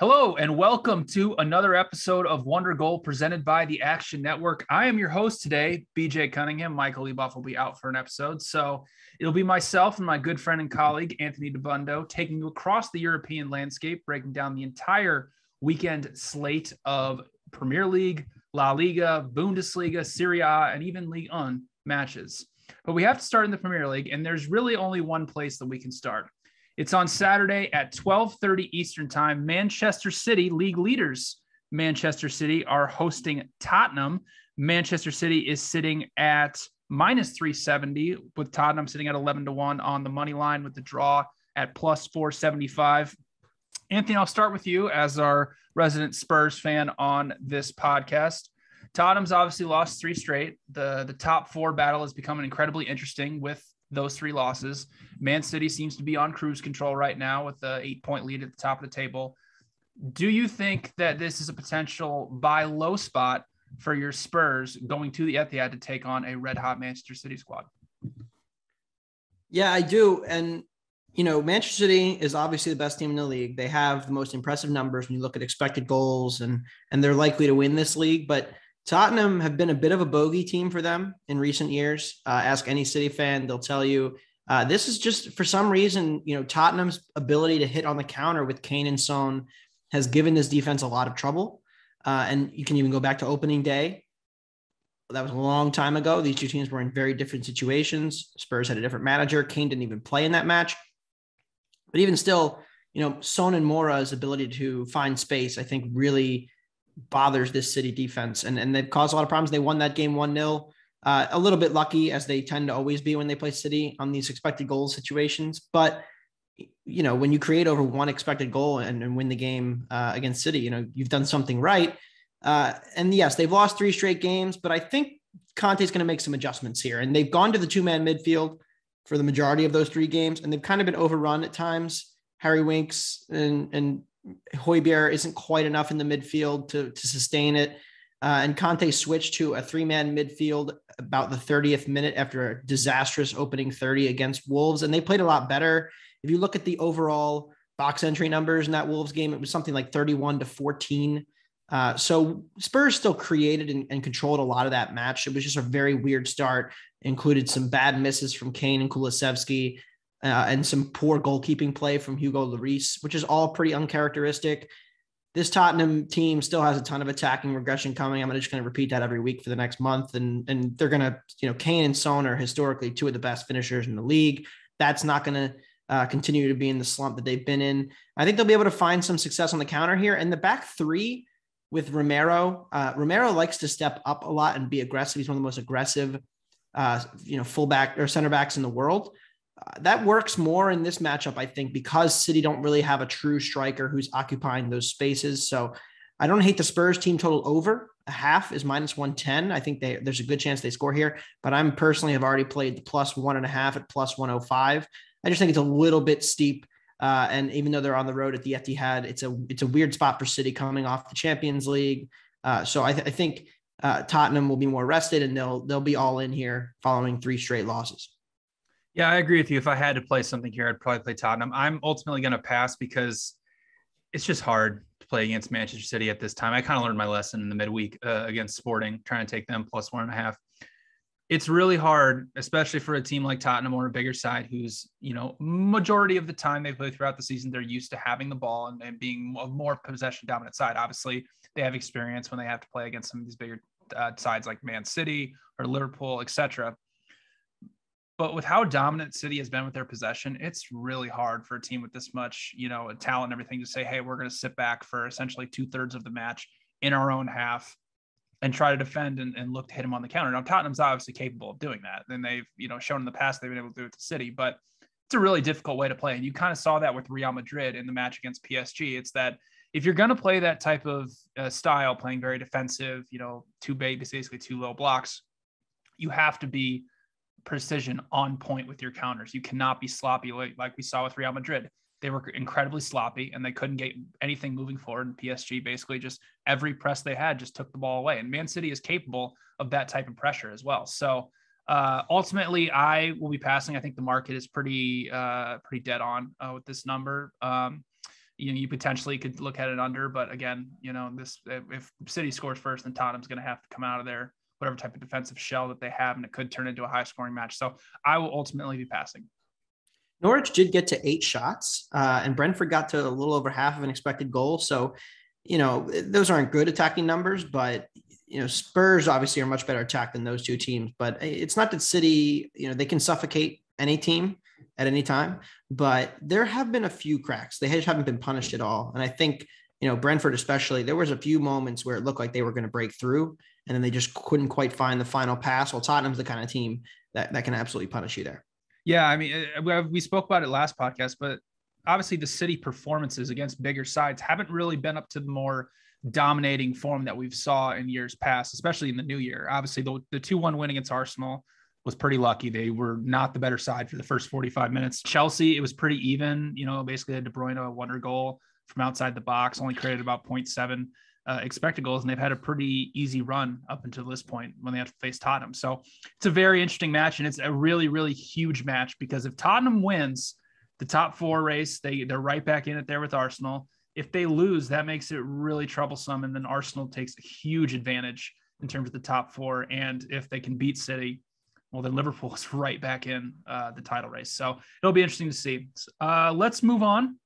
Hello and welcome to another episode of Wondergoal presented by the Action Network. I am your host today, BJ Cunningham. Michael Leboff will be out for an episode, so it'll be myself and my good friend and colleague, Anthony Dabbundo, taking you across the European landscape, breaking down the entire weekend slate of Premier League, La Liga, Bundesliga, Serie A, and even Ligue 1 matches. But we have to start in the Premier League, and there's really only one place that we can start. It's on Saturday at 12:30 Eastern Time. Manchester City, league leaders, Manchester City, are hosting Tottenham. Manchester City is sitting at minus 370, with Tottenham sitting at 11-1 on the money line, with the draw at plus 475. Anthony, I'll start with you as our resident Spurs fan on this podcast. Tottenham's obviously lost three straight. The top four battle is becoming incredibly interesting with those three losses. Man City seems to be on cruise control right now with the 8-point lead at the top of the table. Do you think that this is a potential buy low spot for your Spurs going to the Etihad to take on a red hot Manchester City squad? Yeah, I do. And, Manchester City is obviously the best team in the league. They have the most impressive numbers when you look at expected goals, and they're likely to win this league. But Tottenham have been a bit of a bogey team for them in recent years. Ask any City fan, they'll tell you this is just, for some reason, Tottenham's ability to hit on the counter with Kane and Son has given this defense a lot of trouble. And you can even go back to opening day. That was a long time ago. These two teams were in very different situations. Spurs had a different manager. Kane didn't even play in that match. But even still, Son and Mora's ability to find space, I think, really bothers this City defense, and they've caused a lot of problems. They won that game 1-0, a little bit lucky, as they tend to always be when they play City on these expected goals situations. But when you create over one expected goal and win the game against City, you've done something right. And yes, they've lost three straight games, but I think Conte's going to make some adjustments here, and they've gone to the two-man midfield for the majority of those three games, and they've kind of been overrun at times. Harry Winks and Højbjerg isn't quite enough in the midfield to sustain it. And Conte switched to a three-man midfield about the 30th minute after a disastrous opening 30 against Wolves. And they played a lot better. If you look at the overall box entry numbers in that Wolves game, it was something like 31-14. So Spurs still created and controlled a lot of that match. It was just a very weird start. Included some bad misses from Kane and Kulusevski. And some poor goalkeeping play from Hugo Lloris, which is all pretty uncharacteristic. This Tottenham team still has a ton of attacking regression coming. I'm just going to repeat that every week for the next month. And they're going to, Kane and Son are historically two of the best finishers in the league. That's not going to continue to be in the slump that they've been in. I think they'll be able to find some success on the counter here. And the back three with Romero, Romero likes to step up a lot and be aggressive. He's one of the most aggressive, fullback or center backs in the world. That works more in this matchup, I think, because City don't really have a true striker who's occupying those spaces. So I don't hate the Spurs team total over. A half is minus 110. I think there's a good chance they score here, but I'm personally have already played the plus 1.5 at plus 105. I just think it's a little bit steep. And even though they're on the road at the Etihad, it's a weird spot for City coming off the Champions League. So I think Tottenham will be more rested, and they'll be all in here following three straight losses. Yeah, I agree with you. If I had to play something here, I'd probably play Tottenham. I'm ultimately going to pass because it's just hard to play against Manchester City at this time. I kind of learned my lesson in the midweek against Sporting, trying to take them plus 1.5. It's really hard, especially for a team like Tottenham or a bigger side who's, majority of the time they play throughout the season, they're used to having the ball and being a more possession dominant side. Obviously, they have experience when they have to play against some of these bigger sides like Man City or Liverpool, etc. But with how dominant City has been with their possession, it's really hard for a team with this much, talent and everything to say, hey, we're going to sit back for essentially 2/3 of the match in our own half and try to defend and look to hit him on the counter. Now, Tottenham's obviously capable of doing that. And they've, shown in the past they've been able to do it to City, but it's a really difficult way to play. And you kind of saw that with Real Madrid in the match against PSG. It's that if you're going to play that type of style, playing very defensive, basically two low blocks, you have to be precision on point with your counters. You cannot be sloppy like we saw with Real Madrid. They were incredibly sloppy and they couldn't get anything moving forward. And PSG basically just every press they had just took the ball away. And Man City is capable of that type of pressure as well. So ultimately, I will be passing. I think the market is pretty dead on with this number. you potentially could look at it under, but again, if City scores first, then Tottenham's going to have to come out of there, whatever type of defensive shell that they have, and it could turn into a high scoring match. So I will ultimately be passing. Norwich did get to 8 shots, and Brentford got to a little over half of an expected goal. So, those aren't good attacking numbers, but, Spurs obviously are much better attack than those two teams. But it's not that City, they can suffocate any team at any time, but there have been a few cracks. They haven't been punished at all. And I think, Brentford especially, there was a few moments where it looked like they were going to break through, and then they just couldn't quite find the final pass. Well, Tottenham's the kind of team that can absolutely punish you there. Yeah, I mean, we spoke about it last podcast, but obviously the City performances against bigger sides haven't really been up to the more dominating form that we've saw in years past, especially in the new year. Obviously, the 2-1 win against Arsenal was pretty lucky. They were not the better side for the first 45 minutes. Chelsea, it was pretty even. Basically a De Bruyne Wondergoal from outside the box, only created about 0.7 expected goals, and they've had a pretty easy run up until this point when they have to face Tottenham. So it's a very interesting match, and it's a really, really huge match, because if Tottenham wins the top 4 race, they're right back in it there with Arsenal. If they lose, that makes it really troublesome, and then Arsenal takes a huge advantage in terms of the top 4. And if they can beat City, well, then Liverpool is right back in the title race. So it'll be interesting to see. Let's move on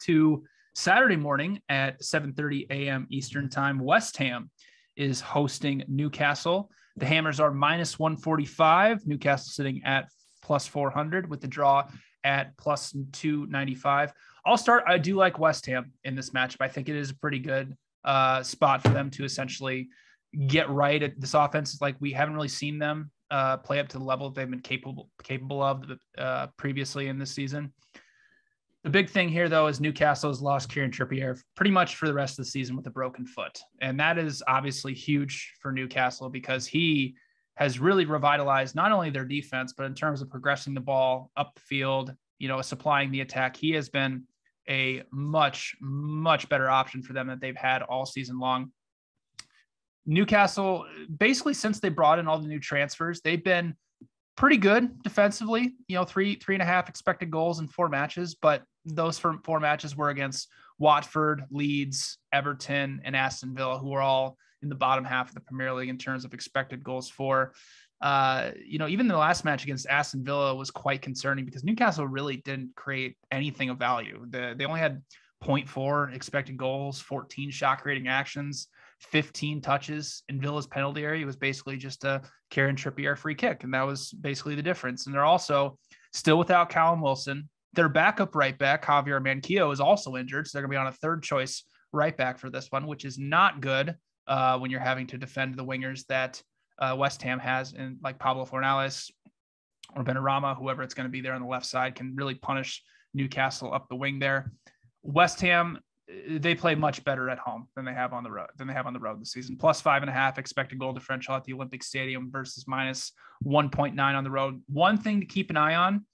to Saturday morning at 7:30 a.m. Eastern time. West Ham is hosting Newcastle. The Hammers are -145. Newcastle sitting at +400 with the draw at +295. I'll start. I do like West Ham in this matchup. I think it is a pretty good spot for them to essentially get right at this offense. Like, we haven't really seen them play up to the level they've been capable of previously in this season. The big thing here, though, is Newcastle has lost Kieran Trippier pretty much for the rest of the season with a broken foot. And that is obviously huge for Newcastle, because he has really revitalized not only their defense, but in terms of progressing the ball up the field, supplying the attack. He has been a much, much better option for them than they've had all season long. Newcastle, basically since they brought in all the new transfers, they've been pretty good defensively, 3.5 expected goals in 4 matches, but those 4 matches were against Watford, Leeds, Everton, and Aston Villa, who are all in the bottom half of the Premier League in terms of expected goals for. Even the last match against Aston Villa was quite concerning, because Newcastle really didn't create anything of value. They only had 0.4 expected goals, 14 shot creating actions, 15 touches in Villa's penalty area. It was basically just a Kieran Trippier free kick, and that was basically the difference. And they're also still without Callum Wilson. Their backup right back, Javier Manquillo, is also injured, so they're going to be on a 3rd choice right back for this one, which is not good when you're having to defend the wingers that West Ham has, and like Pablo Fornals or Benrahma, whoever it's going to be there on the left side, can really punish Newcastle up the wing there. West Ham, they play much better at home than they have on the road this season. +5.5 expected goal differential at the Olympic Stadium versus -1.9 on the road. One thing to keep an eye on,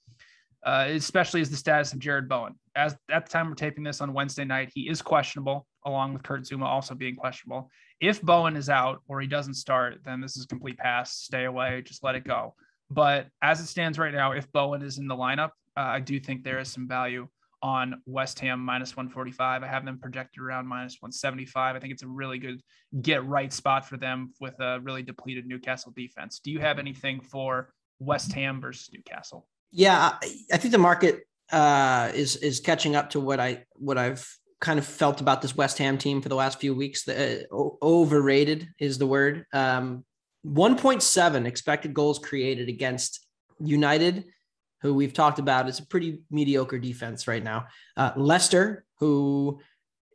especially, is the status of Jared Bowen. As at the time we're taping this on Wednesday night, he is questionable, along with Kurt Zouma also being questionable. If Bowen is out or he doesn't start, then this is a complete pass. Stay away, just let it go. But as it stands right now, if Bowen is in the lineup, I do think there is some value on West Ham -145. I have them projected around -175. I think it's a really good get right spot for them with a really depleted Newcastle defense. Do you have anything for West Ham versus Newcastle? Yeah, I think the market is catching up to what I've kind of felt about this West Ham team for the last few weeks. Overrated is the word. 1.7 expected goals created against United, who we've talked about is a pretty mediocre defense right now. Leicester, who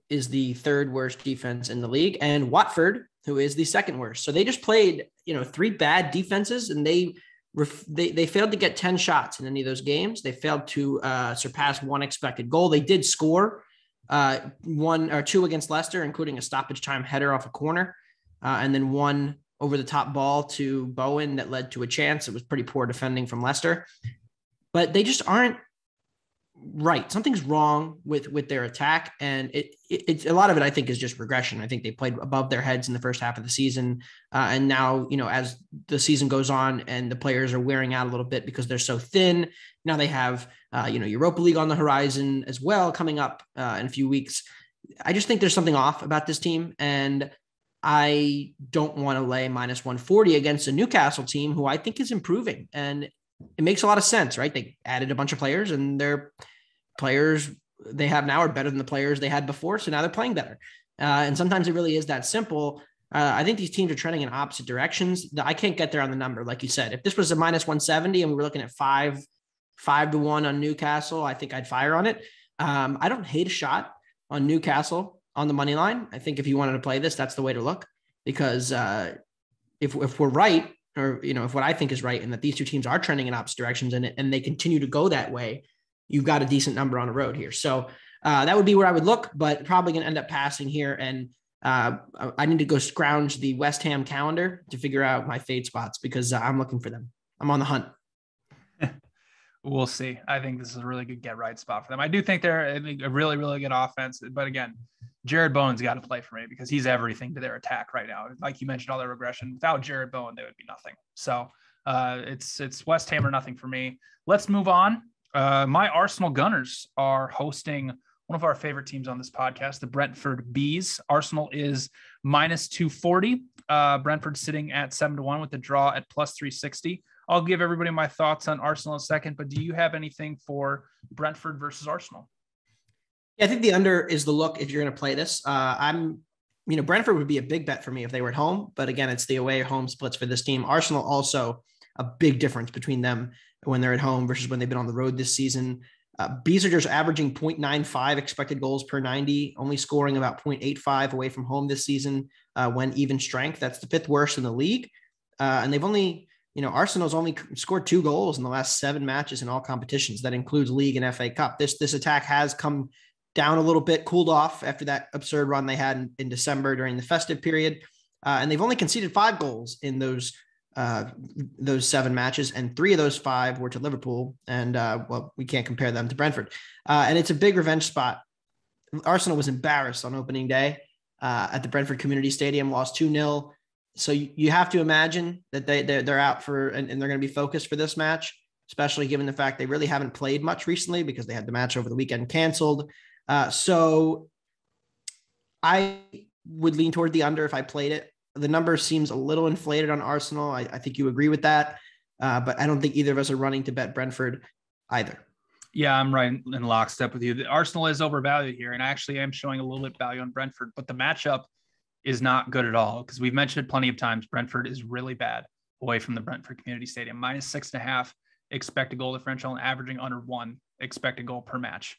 is the 3rd worst defense in the league, and Watford, who is the 2nd worst. So they just played, 3 bad defenses, and they failed to get 10 shots in any of those games. They failed to surpass 1 expected goal. They did score 1 or 2 against Leicester, including a stoppage time header off a corner, and then 1 over the top ball to Bowen that led to a chance. It was pretty poor defending from Leicester. But they just aren't right. Something's wrong with their attack. And it's a lot of it, I think, is just regression. I think they played above their heads in the first half of the season. And now, as the season goes on and the players are wearing out a little bit because they're so thin, now they have Europa League on the horizon as well, coming up in a few weeks. I just think there's something off about this team, and I don't want to lay minus 140 against a Newcastle team who I think is improving. And it makes a lot of sense, right? They added a bunch of players, and their players they have now are better than the players they had before. So now they're playing better. And sometimes it really is that simple. I think these teams are trending in opposite directions. I can't get there on the number. Like you said, if this was a minus 170 and we were looking at 5-1 on Newcastle, I think I'd fire on it. I don't hate a shot on Newcastle on the money line. I think if you wanted to play this, that's the way to look, because if we're right, or, if what I think is right, and that these two teams are trending in opposite directions and they continue to go that way, you've got a decent number on the road here. So that would be where I would look, but probably going to end up passing here. And I need to go scrounge the West Ham calendar to figure out my fade spots, because I'm looking for them. I'm on the hunt. We'll see. I think this is a really good get right spot for them. I do think they're a really, really good offense. But again, Jared Bowen's got to play for me, because he's everything to their attack right now. Like you mentioned, all their regression. Without Jared Bowen, they would be nothing. So it's West Ham or nothing for me. Let's move on. My Arsenal Gunners are hosting one of our favorite teams on this podcast, the Brentford Bees. Arsenal is minus 240. Brentford sitting at 7-1 with the draw at plus 360. I'll give everybody my thoughts on Arsenal in a second, but do you have anything for Brentford versus Arsenal? Yeah, I think the under is the look if you're going to play this. Brentford would be a big bet for me if they were at home, but again, it's the away home splits for this team. Arsenal also a big difference between them when they're at home versus when they've been on the road this season. Bees are just averaging 0.95 expected goals per 90, only scoring about 0.85 away from home this season when even strength. That's the fifth worst in the league. And they've only, Arsenal's only scored 2 goals in the last 7 matches in all competitions. That includes League and FA Cup. This attack has come down a little bit, cooled off after that absurd run they had in December during the festive period. And they've only conceded 5 goals in those 7 matches, and 3 of those 5 were to Liverpool. And we can't compare them to Brentford. And it's a big revenge spot. Arsenal was embarrassed on opening day at the Brentford Community Stadium, lost 2-0. So you have to imagine that they're out for, and they're going to be focused for this match, especially given the fact they really haven't played much recently because they had the match over the weekend canceled. So I would lean toward the under if I played it. The number seems a little inflated on Arsenal. I think you agree with that. But I don't think either of us are running to bet Brentford either. Yeah, I'm right in lockstep with you. The Arsenal is overvalued here, and I actually am showing a little bit value on Brentford, but the matchup is not good at all, because we've mentioned it plenty of times. Brentford is really bad away from the Brentford Community Stadium, minus 6.5 expected goal differential and averaging under 1 expected goal per match.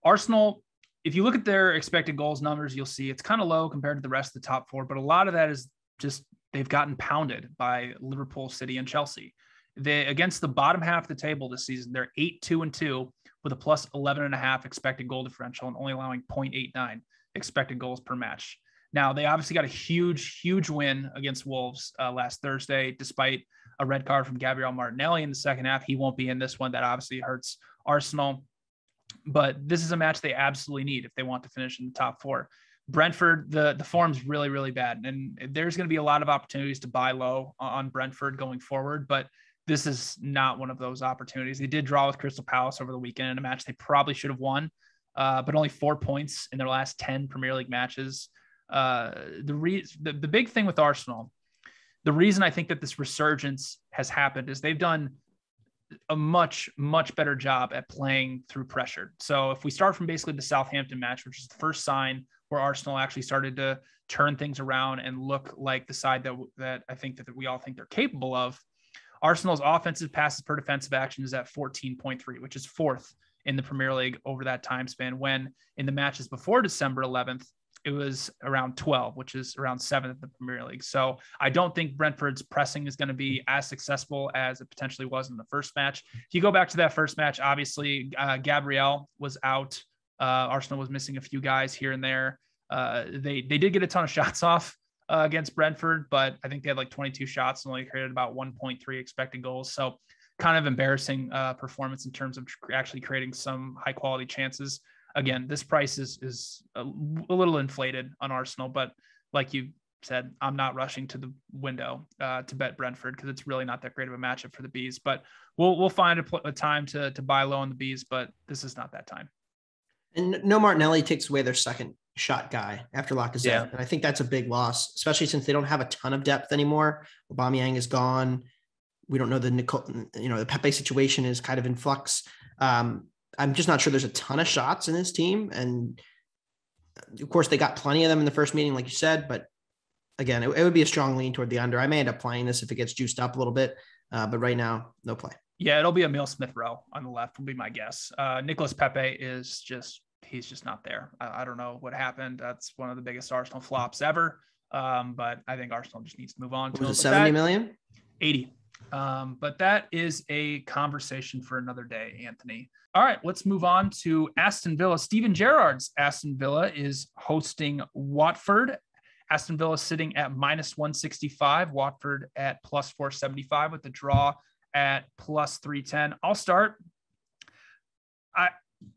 Arsenal, if you look at their expected goals numbers, you'll see it's kind of low compared to the rest of the top 4, but a lot of that is just they've gotten pounded by Liverpool, City, and Chelsea. They against the bottom half of the table this season, they're 8-2-2 with a plus 11.5 expected goal differential and only allowing 0.89 expected goals per match. Now, they obviously got a huge win against Wolves last Thursday, despite a red card from Gabriel Martinelli in the second half. He won't be in this one. That obviously hurts Arsenal. But this is a match they absolutely need if they want to finish in the top 4. Brentford, the form's really, really bad. And there's going to be a lot of opportunities to buy low on Brentford going forward. But this is not one of those opportunities. They did draw with Crystal Palace over the weekend in a match they probably should have won, but only 4 points in their last 10 Premier League matches. The big thing with Arsenal, the reason I think that this resurgence has happened is they've done a much better job at playing through pressure. So if we start from basically the Southampton match, which is the first sign where Arsenal actually started to turn things around and look like the side that I think that we all think they're capable of, Arsenal's offensive passes per defensive action is at 14.3, which is 4th in the Premier League over that time span, when in the matches before December 11th, it was around 12, which is around 7th in the Premier League. So I don't think Brentford's pressing is going to be as successful as it potentially was in the first match. If you go back to that first match, obviously Gabriel was out. Arsenal was missing a few guys here and there. They did get a ton of shots off against Brentford, but I think they had like 22 shots and only created about 1.3 expected goals. So kind of embarrassing performance in terms of actually creating some high quality chances. Again, this price is a little inflated on Arsenal, but like you said, I'm not rushing to the window to bet Brentford because it's really not that great of a matchup for the Bees. But we'll find a time to buy low on the Bees, but this is not that time. And no Martinelli takes away their second shot guy after Lacazette. Yeah. And I think that's a big loss, especially since they don't have a ton of depth anymore. Aubameyang is gone. We don't know the Pepe situation is kind of in flux. I'm just not sure there's a ton of shots in this team. And of course they got plenty of them in the first meeting, like you said, but again, it would be a strong lean toward the under. I may end up playing this if it gets juiced up a little bit, but right now, no play. Yeah, it'll be a Emil Smith Rowe on the left, will be my guess. Nicholas Pepe he's just not there. I don't know what happened. That's one of the biggest Arsenal flops ever. But I think Arsenal just needs to move on. Was it 70 million? 80. But that is a conversation for another day, Anthony. All right, let's move on to Aston Villa. Steven Gerrard's Aston Villa is hosting Watford. Aston Villa sitting at -165, Watford at +475 with the draw at +310. I'll start.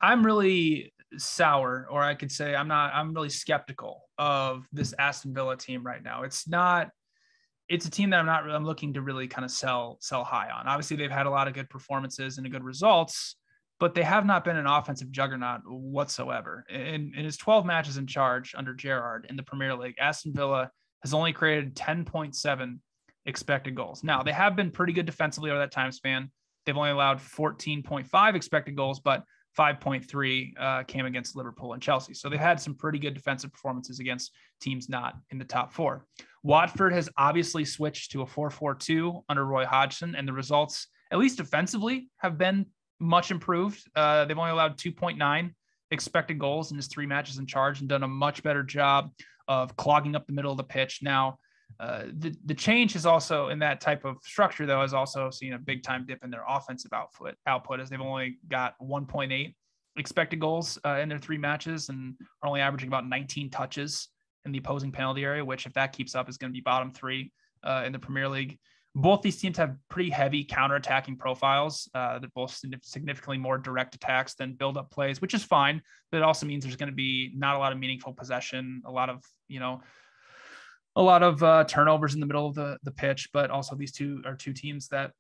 I'm really sour, or I could say I'm really skeptical of this Aston Villa team right now. It's a team that I'm looking to really kind of sell high on. Obviously they've had a lot of good performances and good results, but they have not been an offensive juggernaut whatsoever. In his 12 matches in charge under Gerrard in the Premier League, Aston Villa has only created 10.7 expected goals. Now, they have been pretty good defensively over that time span. They've only allowed 14.5 expected goals, but 5.3 came against Liverpool and Chelsea. So they've had some pretty good defensive performances against teams not in the top four. Watford has obviously switched to a 4-4-2 under Roy Hodgson, and the results, at least defensively, have been much improved. They've only allowed 2.9 expected goals in his 3 matches in charge and done a much better job of clogging up the middle of the pitch. Now, the change is also in that type of structure, though, has also seen a big time dip in their offensive output as they've only got 1.8 expected goals in their 3 matches and are only averaging about 19 touches in the opposing penalty area, which if that keeps up is going to be bottom 3 in the Premier League. Both these teams have pretty heavy counterattacking profiles. They're both significantly more direct attacks than build-up plays, which is fine, but it also means there's going to be not a lot of meaningful possession, a lot of turnovers in the middle of the pitch, but also these two are two teams that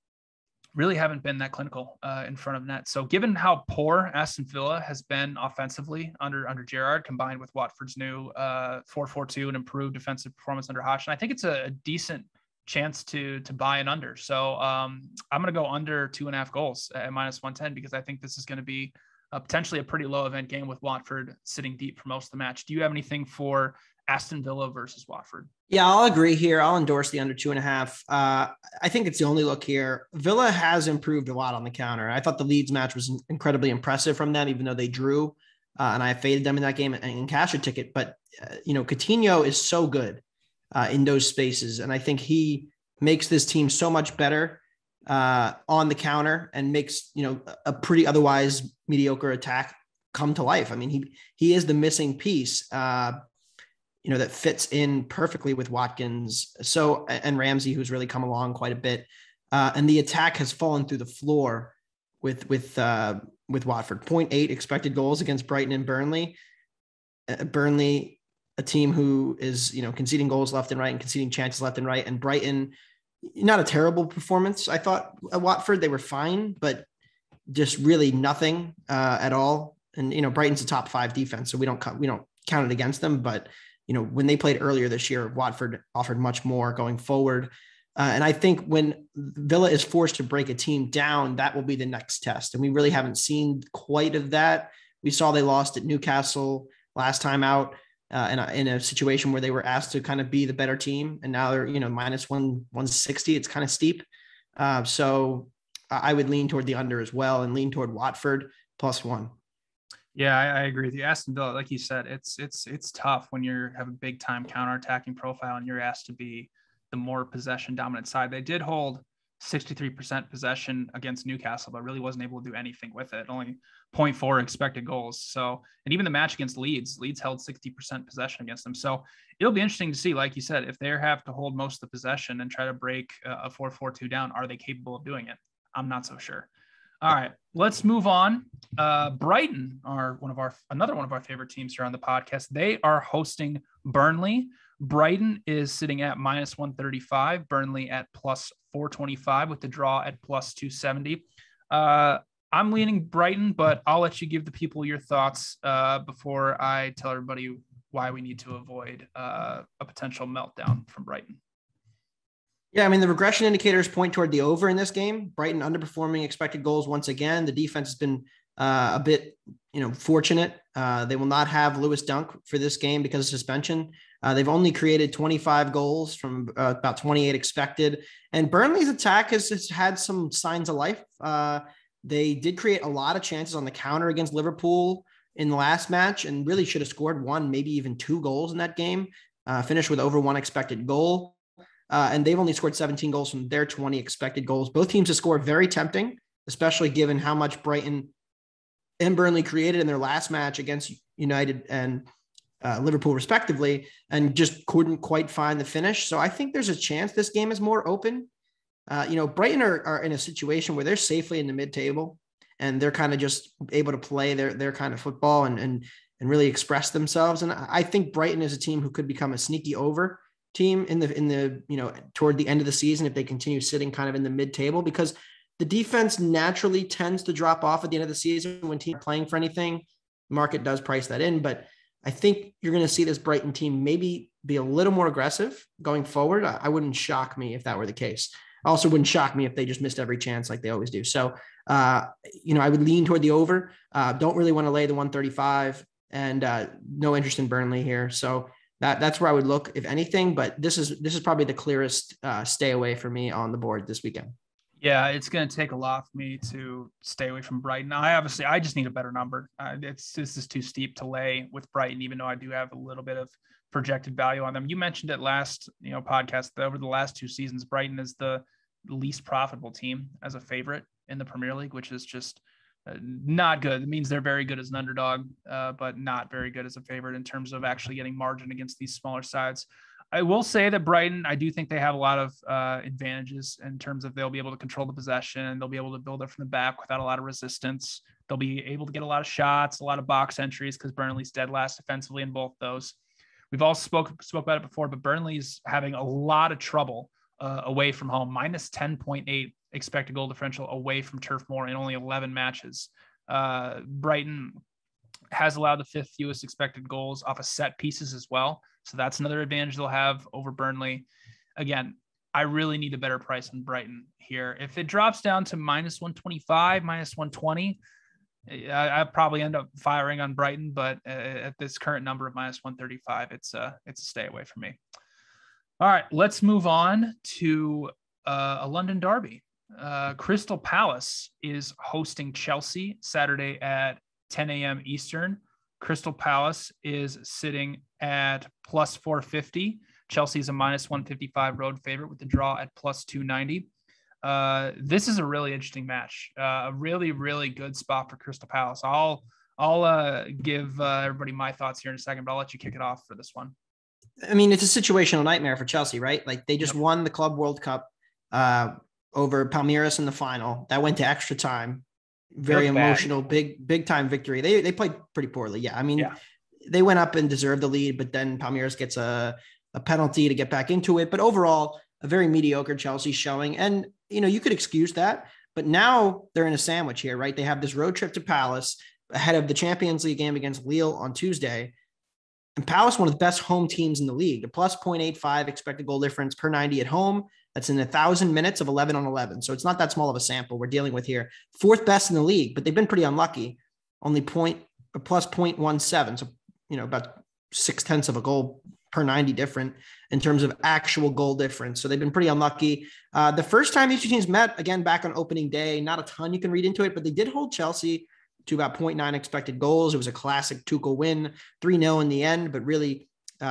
really haven't been that clinical in front of net. So given how poor Aston Villa has been offensively under Gerrard, combined with Watford's new 4-4-2 and improved defensive performance under Hodgson, I think it's a decent chance to buy an under. So I'm going to go under 2.5 goals at -110 because I think this is going to be potentially a pretty low event game with Watford sitting deep for most of the match. Do you have anything for Aston Villa versus Watford? Yeah, I'll agree here. I'll endorse the under 2.5. I think it's the only look here. Villa has improved a lot on the counter. I thought the Leeds match was incredibly impressive from them, even though they drew, and I faded them in that game and cashed a ticket. But, Coutinho is so good in those spaces. And I think he makes this team so much better on the counter and makes, a pretty otherwise mediocre attack come to life. I mean, he is the missing piece, that fits in perfectly with Watkins. So, and Ramsey, who's really come along quite a bit. And the attack has fallen through the floor with Watford. 0.8 expected goals against Brighton and Burnley. Burnley, a team who is, conceding goals left and right and conceding chances left and right. And Brighton, not a terrible performance. I thought at Watford, they were fine, but just really nothing at all. And, Brighton's a top 5 defense, so we don't count it against them. But, when they played earlier this year, Watford offered much more going forward. And I think when Villa is forced to break a team down, that will be the next test. And we really haven't seen quite of that. We saw they lost at Newcastle last time out in a situation where they were asked to kind of be the better team. And now they're, -160. It's kind of steep. So I would lean toward the under as well and lean toward Watford +1. Yeah, I agree with you. Aston Villa, like you said, it's tough when you have a big time counterattacking profile and you're asked to be the more possession dominant side. They did hold 63% possession against Newcastle, but really wasn't able to do anything with it. Only 0.4 expected goals. So, and even the match against Leeds held 60% possession against them. So it'll be interesting to see, like you said, if they have to hold most of the possession and try to break a 4-4-2 down, are they capable of doing it? I'm not so sure. All right, let's move on. Brighton are another one of our favorite teams here on the podcast. They are hosting Burnley. Brighton is sitting at minus 135, Burnley at plus 425 with the draw at plus 270. I'm leaning Brighton, but I'll let you give the people your thoughts before I tell everybody why we need to avoid a potential meltdown from Brighton. Yeah, I mean, the regression indicators point toward the over in this game. Brighton underperforming expected goals once again. The defense has been a bit, fortunate. They will not have Lewis Dunk for this game because of suspension. They've only created 25 goals from about 28 expected. And Burnley's attack has had some signs of life. They did create a lot of chances on the counter against Liverpool in the last match and really should have scored one, maybe even two goals in that game, finished with over one expected goal. And they've only scored 17 goals from their 20 expected goals. Both teams have scored very tempting, especially given how much Brighton and Burnley created in their last match against United and Liverpool respectively, and just couldn't quite find the finish. So I think there's a chance this game is more open. Brighton are in a situation where they're safely in the mid-table and they're kind of just able to play their kind of football and really express themselves. And I think Brighton is a team who could become a sneaky over team in the toward the end of the season if they continue sitting kind of in the mid-table, because the defense naturally tends to drop off at the end of the season when teams are playing for anything. The market does price that in, but I think you're going to see this Brighton team maybe be a little more aggressive going forward. I wouldn't shock me if that were the case. Also wouldn't shock me if they just missed every chance like they always do. So, I would lean toward the over. Don't really want to lay the 135 and no interest in Burnley here. So that's where I would look if anything, but this is probably the clearest stay away for me on the board this weekend. Yeah, it's going to take a lot for me to stay away from Brighton. I just need a better number. This is too steep to lay with Brighton, even though I do have a little bit of projected value on them. You mentioned it last, podcast that over the last two seasons, Brighton is the least profitable team as a favorite in the Premier League, which is just not good. It means they're very good as an underdog, but not very good as a favorite in terms of actually getting margin against these smaller sides. I will say that Brighton, I do think they have a lot of advantages in terms of they'll be able to control the possession. They'll be able to build up from the back without a lot of resistance. They'll be able to get a lot of shots, a lot of box entries because Burnley's dead last defensively in both those. We've all spoke about it before, but Burnley's having a lot of trouble away from home, minus 10.8 expected goal differential away from Turf Moor in only 11 matches. Brighton has allowed the fifth fewest expected goals off of set pieces as well. So that's another advantage they'll have over Burnley. Again, I really need a better price on Brighton here. If it drops down to minus 125, minus 120, I probably end up firing on Brighton, but at this current number of minus 135, it's a stay away from me. All right, let's move on to a London derby. Crystal Palace is hosting Chelsea Saturday at 10 a.m. Eastern. Crystal Palace is sitting at plus 450. Chelsea is a minus 155 road favorite with the draw at plus 290. This is a really interesting match. A really, really good spot for Crystal Palace. I'll give everybody my thoughts here in a second, but I'll let you kick it off for this one. I mean, it's a situational nightmare for Chelsea, right? Like they just won the Club World Cup over Palmeiras in the final. That went to extra time. Very emotional, big time victory. They played pretty poorly. Yeah. I mean, they went up and deserved the lead, but then Palmeiras gets a penalty to get back into it. But overall, a very mediocre Chelsea showing. And, you could excuse that, but now they're in a sandwich here, right? They have this road trip to Palace ahead of the Champions League game against Lille on Tuesday. And Palace, one of the best home teams in the league, a plus 0.85 expected goal difference per 90 at home. That's in 1,000 minutes of 11 on 11. So it's not that small of a sample we're dealing with here. Fourth best in the league, but they've been pretty unlucky. Only plus 0.17. So, about 0.6 of a goal per 90 different in terms of actual goal difference. So they've been pretty unlucky. The first time these two teams met, again, back on opening day, not a ton you can read into it, but they did hold Chelsea to about 0.9 expected goals. It was a classic Tuchel win, 3-0 in the end, but really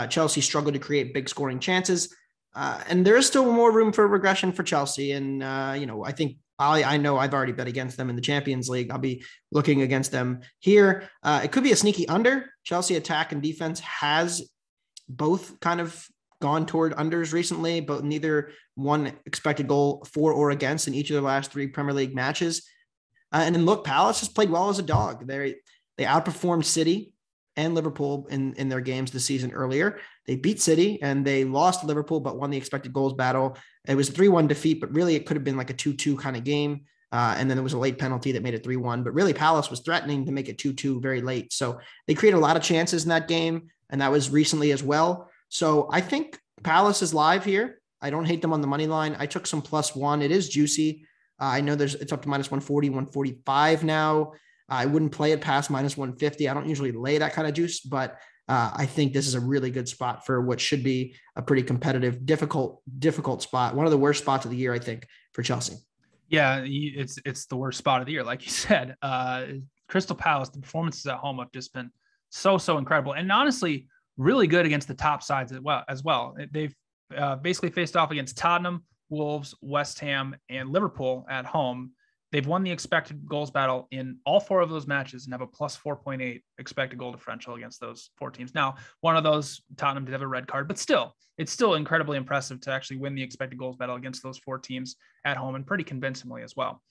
Chelsea struggled to create big scoring chances. And there is still more room for regression for Chelsea. And, I think I know I've already bet against them in the Champions League. I'll be looking against them here. It could be a sneaky under. Chelsea attack and defense has both kind of gone toward unders recently, but neither one expected goal for or against in each of their last three Premier League matches. And then look, Palace has played well as a dog. They outperformed City and Liverpool in their games this season earlier. They beat City and they lost Liverpool, but won the expected goals battle. It was a 3-1 defeat, but really it could have been like a 2-2 kind of game. And then there was a late penalty that made it 3-1, but really Palace was threatening to make it 2-2 very late. So they created a lot of chances in that game. And that was recently as well. So I think Palace is live here. I don't hate them on the money line. I took some +1. It is juicy. I know it's up to -140, 145 now. I wouldn't play it past -150. I don't usually lay that kind of juice, but I think this is a really good spot for what should be a pretty competitive, difficult spot. One of the worst spots of the year, I think, for Chelsea. Yeah, it's the worst spot of the year, like you said. Crystal Palace, the performances at home have just been so incredible, and honestly, really good against the top sides as well. They've basically faced off against Tottenham, Wolves, West Ham, and Liverpool at home. They've won the expected goals battle in all 4 of those matches and have a +4.8 expected goal differential against those 4 teams. Now, one of those, Tottenham, did have a red card, but still, it's still incredibly impressive to actually win the expected goals battle against those 4 teams at home, and pretty convincingly as well.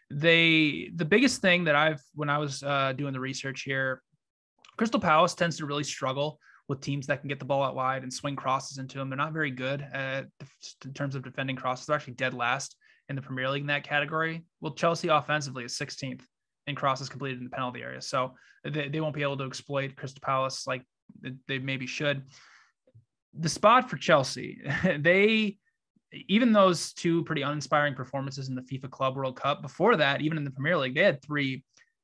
The biggest thing that when I was doing the research here, Crystal Palace tends to really struggle with teams that can get the ball out wide and swing crosses into them. They're not very good in terms of defending crosses. They're actually dead last in the Premier League in that category. Well, Chelsea offensively is 16th in crosses completed in the penalty area. So they won't be able to exploit Crystal Palace like they maybe should. The spot for Chelsea, even those 2 pretty uninspiring performances in the FIFA Club World Cup, before that, even in the Premier League, they had 3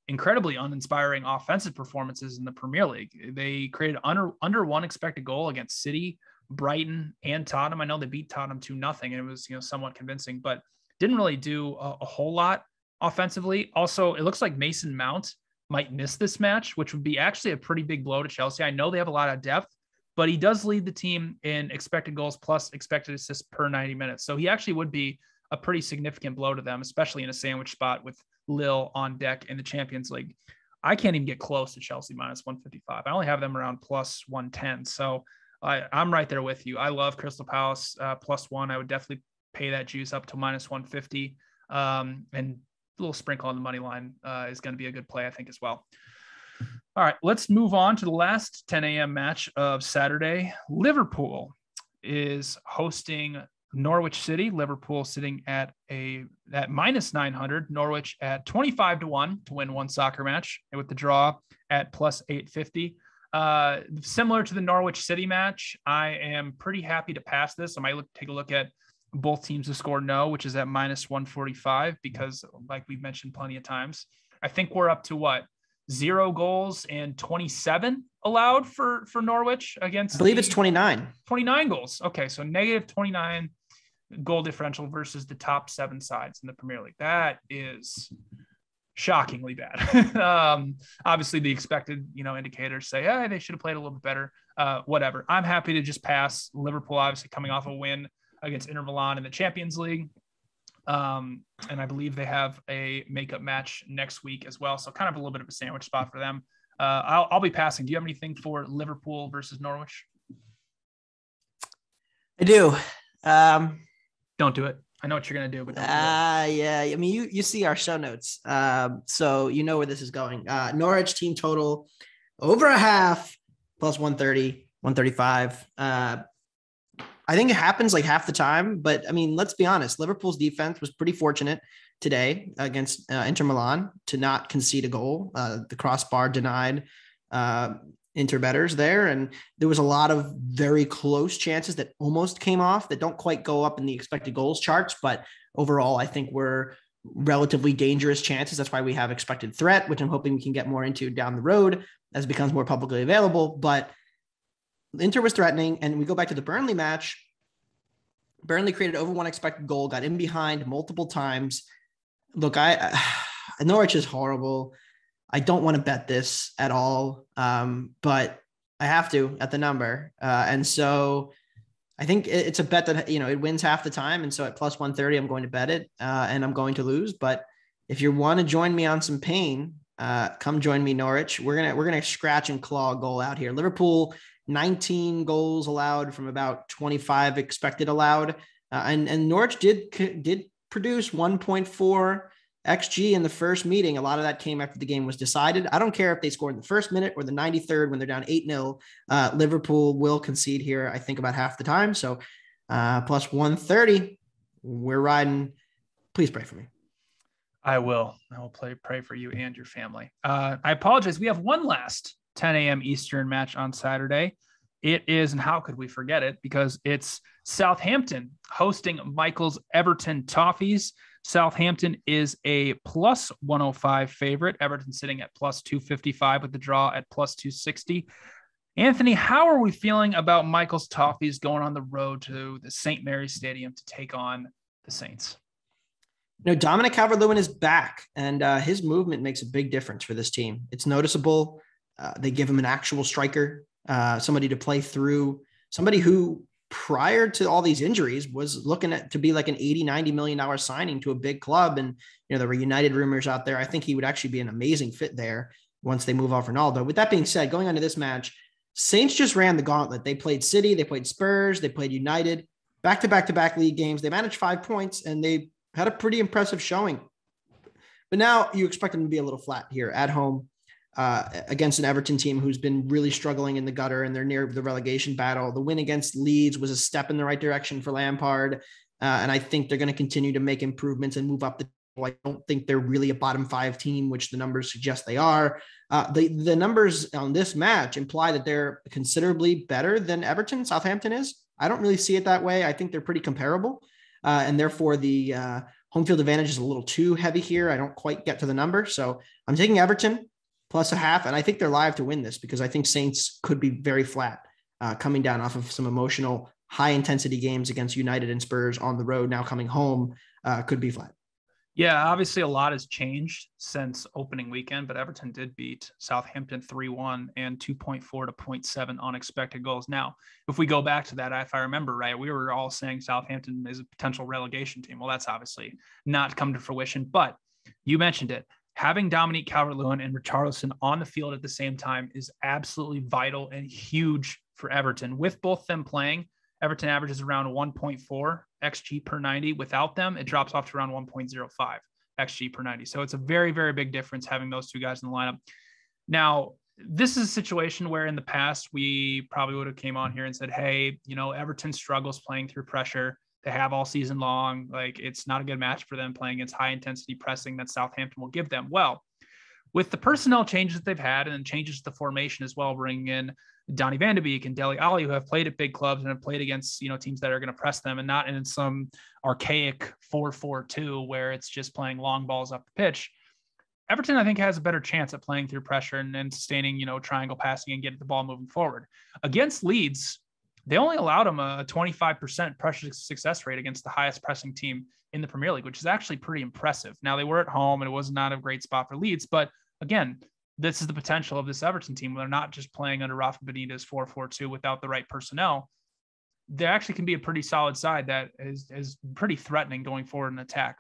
incredibly uninspiring offensive performances in the Premier League. They created under 1 expected goal against City, Brighton, and Tottenham. I know they beat Tottenham 2-0, and it was somewhat convincing, but didn't really do a whole lot offensively. Also, it looks like Mason Mount might miss this match, which would be actually a pretty big blow to Chelsea. I know they have a lot of depth, but he does lead the team in expected goals plus expected assists per 90 minutes. So he actually would be a pretty significant blow to them, especially in a sandwich spot with Lille on deck in the Champions League. I can't even get close to Chelsea -155. I only have them around +110. So I'm right there with you. I love Crystal Palace +1. I would definitely pay that juice up to -150. And a little sprinkle on the money line is going to be a good play, I think, as well. All right, let's move on to the last 10 a.m. match of Saturday. Liverpool is hosting Norwich City. Liverpool sitting at -900. Norwich at 25-1 to win one soccer match, and with the draw at +850. Similar to the Norwich City match, I am pretty happy to pass this. I might take a look at both teams to score no, which is at -145, because like we've mentioned plenty of times, I think we're up to 0 goals and 27 allowed for Norwich against. I believe it's 29. 29 goals. Okay, so -29 goal differential versus the top 7 sides in the Premier League. That is shockingly bad. Obviously, the expected indicators say, hey, they should have played a little bit better. Whatever. I'm happy to just pass. Liverpool obviously coming off a win against Inter Milan in the Champions League. And I believe they have a makeup match next week as well. So kind of a little bit of a sandwich spot for them. I'll be passing. Do you have anything for Liverpool versus Norwich? I do. Don't do it. I know what you're going to do, but don't do it. Yeah. I mean, you see our show notes. So you know where this is going. Norwich team total over a half +130, 135. I think it happens like half the time, but I mean, let's be honest. Liverpool's defense was pretty fortunate today against Inter Milan to not concede a goal. The crossbar denied Inter bettors there. And there was a lot of very close chances that almost came off that don't quite go up in the expected goals charts. But overall, I think we're relatively dangerous chances. That's why we have expected threat, which I'm hoping we can get more into down the road as it becomes more publicly available. But Inter was threatening, and we go back to the Burnley match. Burnley created over 1 expected goal, got in behind multiple times. Look, Norwich is horrible. I don't want to bet this at all, but I have to at the number. And so I think it's a bet that, it wins half the time. And so at +130, I'm going to bet it and I'm going to lose. But if you want to join me on some pain, come join me, Norwich. We're going to scratch and claw a goal out here. Liverpool, 19 goals allowed from about 25 expected allowed. And Norwich did produce 1.4 XG in the first meeting, a lot of that came after the game was decided. I don't care if they scored in the first minute or the 93rd when they're down 8-0. Liverpool will concede here, I think, about half the time. So plus 130, we're riding. Please pray for me. I will pray for you and your family. I apologize. We have one last 10 a.m. Eastern match on Saturday. It is, and how could we forget it? Because it's Southampton hosting Michael's Everton Toffees. Southampton is a plus 105 favorite. Everton sitting at plus 255 with the draw at plus 260. Anthony, how are we feeling about Michael's Toffees going on the road to the St. Mary's Stadium to take on the Saints? Dominic Calvert-Lewin is back, and his movement makes a big difference for this team. It's noticeable. They give him an actual striker, somebody to play through, somebody who prior to all these injuries was looking to be like an $80-90 million signing to a big club. And, there were United rumors out there. I think he would actually be an amazing fit there once they move off Ronaldo. With that being said, going on to this match, Saints just ran the gauntlet. They played City, they played Spurs, they played United, back-to-back league games. They managed 5 points, and they had a pretty impressive showing. But now you expect them to be a little flat here at home against an Everton team who's been really struggling in the gutter, and they're near the relegation battle. The win against Leeds was a step in the right direction for Lampard. And I think they're going to continue to make improvements and move up the table. I don't think they're really a bottom 5 team, which the numbers suggest they are. The numbers on this match imply that they're considerably better than Everton. Southampton is. I don't really see it that way. I think they're pretty comparable. And therefore the home field advantage is a little too heavy here. I don't quite get to the number. So I'm taking Everton plus a half. And I think they're live to win this because I think Saints could be very flat coming down off of some emotional high intensity games against United and Spurs on the road. Now coming home could be flat. Yeah, obviously a lot has changed since opening weekend, but Everton did beat Southampton 3-1 and 2.4 to 0.7 on expected goals. Now, if we go back to that, if I remember right, we were all saying Southampton is a potential relegation team. Well, that's obviously not come to fruition, but you mentioned it. Having Dominique Calvert-Lewin and Richarlison on the field at the same time is absolutely vital and huge for Everton. With both them playing, Everton averages around 1.4 XG per 90. Without them, it drops off to around 1.05 XG per 90. So it's a very, very big difference having those two guys in the lineup. Now, this is a situation where in the past, we probably would have came on here and said, hey, Everton struggles playing through pressure. They have all season long. Like, it's not a good match for them playing against high intensity pressing that Southampton will give them. Well, with the personnel changes that they've had and changes to the formation as well, bringing in Donny van de Beek and Dele Alli, who have played at big clubs and have played against, teams that are going to press them and not in some archaic 4-4-2 where it's just playing long balls up the pitch. Everton, I think, has a better chance at playing through pressure and sustaining, triangle passing and getting the ball moving forward. Against Leeds, they only allowed them a 25% pressure success rate against the highest pressing team in the Premier League, which is actually pretty impressive. Now, they were at home and it was not a great spot for Leeds, but again, this is the potential of this Everton team. They're not just playing under Rafa Benitez 4-4-2 without the right personnel. They actually can be a pretty solid side that is pretty threatening going forward in attack.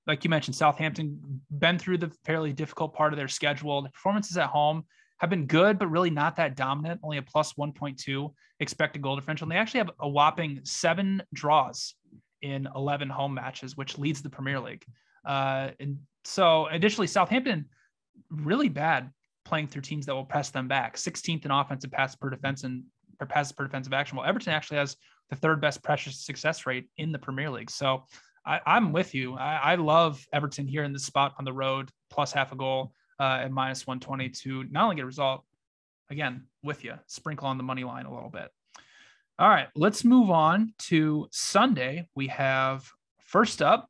Like you mentioned, Southampton been through the fairly difficult part of their schedule. The performances at home have been good, but really not that dominant, only a plus 1.2 expected goal differential. And they actually have a whopping 7 draws in 11 home matches, which leads the Premier League. And so additionally, Southampton, really bad playing through teams that will press them back. 16th in offensive passes per defensive action. Well, Everton actually has the 3rd best pressure success rate in the Premier League. So I'm with you. I love Everton here in this spot on the road, plus half a goal at minus 120 to not only get a result, again, with you, sprinkle on the money line a little bit. All right, let's move on to Sunday. We have first up,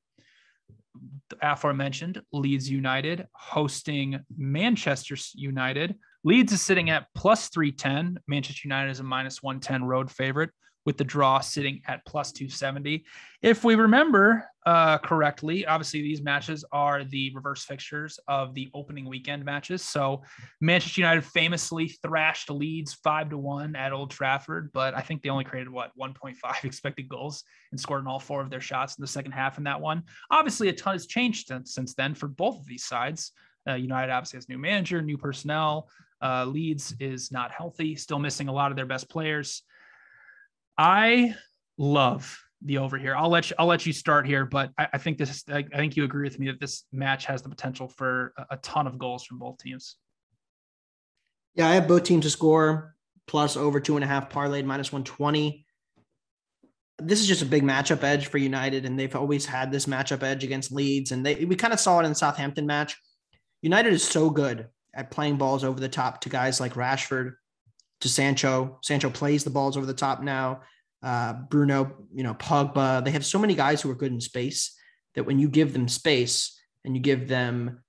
the aforementioned Leeds United hosting Manchester United. Leeds is sitting at plus 310. Manchester United is a minus 110 road favorite, with the draw sitting at plus 270. If we remember correctly, obviously these matches are the reverse fixtures of the opening weekend matches. So Manchester United famously thrashed Leeds 5-1 at Old Trafford, but I think they only created 1.5 expected goals and scored in all 4 of their shots in the second half in that one. Obviously a ton has changed since then for both of these sides. United obviously has new manager, new personnel. Leeds is not healthy, still missing a lot of their best players. I love the over here. I'll let you start here, but I think I think you agree with me that this match has the potential for a ton of goals from both teams. Yeah, I have both teams to score plus over 2.5 parlayed -120. This is just a big matchup edge for United, and they've always had this matchup edge against Leeds, and we kind of saw it in the Southampton match. United is so good at playing balls over the top to guys like Rashford, to Sancho. Sancho plays the balls over the top now. Bruno, Pogba. They have so many guys who are good in space that when you give them space and you give them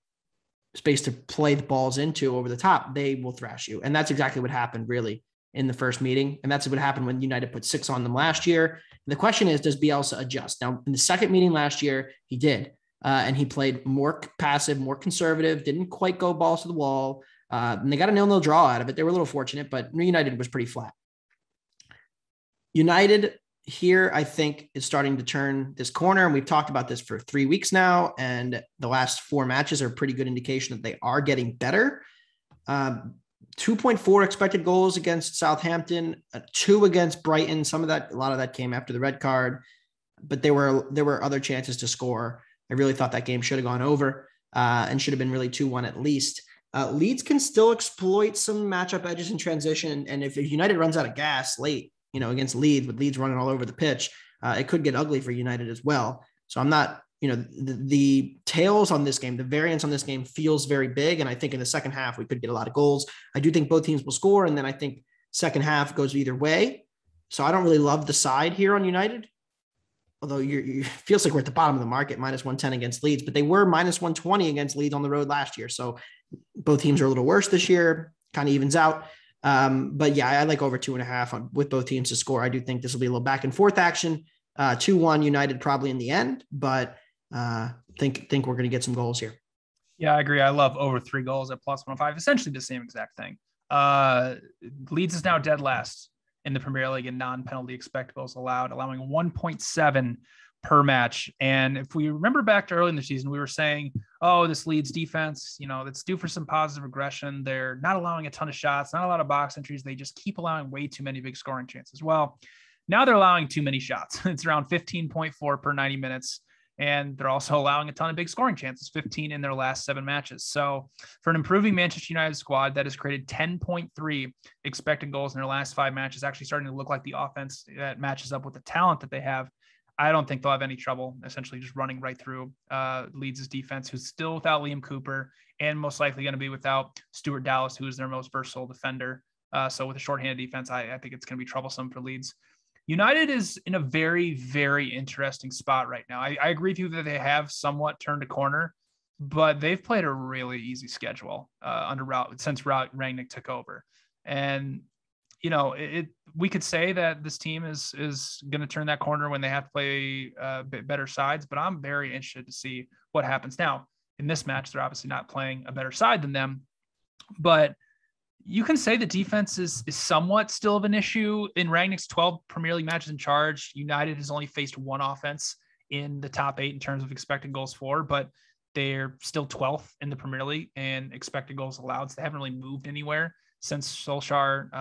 space to play the balls into over the top, they will thrash you. And that's exactly what happened really in the first meeting. And that's what happened when United put 6 on them last year. And the question is, does Bielsa adjust? Now, in the second meeting last year, he did. And he played more passive, more conservative, didn't quite go balls to the wall. And they got a 0-0 draw out of it. They were a little fortunate, but United was pretty flat. United here, I think, is starting to turn this corner. And we've talked about this for 3 weeks now. And the last 4 matches are a pretty good indication that they are getting better. 2.4 expected goals against Southampton, 2 against Brighton. A lot of that came after the red card, but there were other chances to score. I really thought that game should have gone over and should have been really 2-1 at least. Leeds can still exploit some matchup edges in transition. And if United runs out of gas late, against Leeds, with Leeds running all over the pitch, it could get ugly for United as well. So I'm not, the tails on this game, the variance on this game feels very big. And I think in the second half, we could get a lot of goals. I do think both teams will score. And then I think second half goes either way. So I don't really love the side here on United. Although you feels like we're at the bottom of the market, -110 against Leeds, but they were -120 against Leeds on the road last year. So both teams are a little worse this year, kind of evens out. But yeah, I like over 2.5 with both teams to score. I do think this will be a little back and forth action. 2-1 United probably in the end, but think we're going to get some goals here. Yeah, I agree. I love over 3 goals at +105. Essentially the same exact thing. Leeds is now dead last in the Premier League in non-penalty expected goals allowed, allowing 1.7 per match. And if we remember back to early in the season, we were saying, oh, this Leeds defense, that's due for some positive regression. They're not allowing a ton of shots, not a lot of box entries. They just keep allowing way too many big scoring chances. Well, now they're allowing too many shots. It's around 15.4 per 90 minutes. And they're also allowing a ton of big scoring chances, 15 in their last 7 matches. So for an improving Manchester United squad that has created 10.3 expected goals in their last 5 matches, actually starting to look like the offense that matches up with the talent that they have, I don't think they'll have any trouble essentially just running right through Leeds' defense, who's still without Liam Cooper and most likely going to be without Stuart Dallas, who is their most versatile defender. So with a shorthanded defense, I think it's going to be troublesome for Leeds. United is in a very, very interesting spot right now. I agree with you that they have somewhat turned a corner, but they've played a really easy schedule since Rangnick took over. And, we could say that this team is going to turn that corner when they have to play better sides, but I'm very interested to see what happens. Now, in this match, they're obviously not playing a better side than them, but you can say the defense is somewhat still of an issue. In Rangnick's 12 Premier League matches in charge, United has only faced 1 offense in the top 8 in terms of expected goals for, but they're still 12th in the Premier League and expected goals allowed. So they haven't really moved anywhere since Solskjaer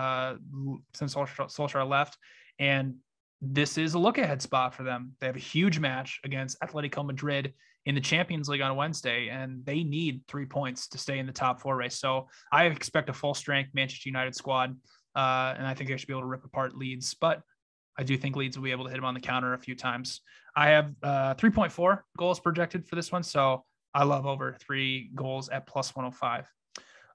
left. And this is a look ahead spot for them. They have a huge match against Atletico Madrid in the Champions League on Wednesday, and they need 3 points to stay in the top 4 race. So I expect a full strength Manchester United squad. And I think they should be able to rip apart Leeds, but I do think Leeds will be able to hit them on the counter a few times. I have 3.4 goals projected for this one. So I love over 3 goals at +105.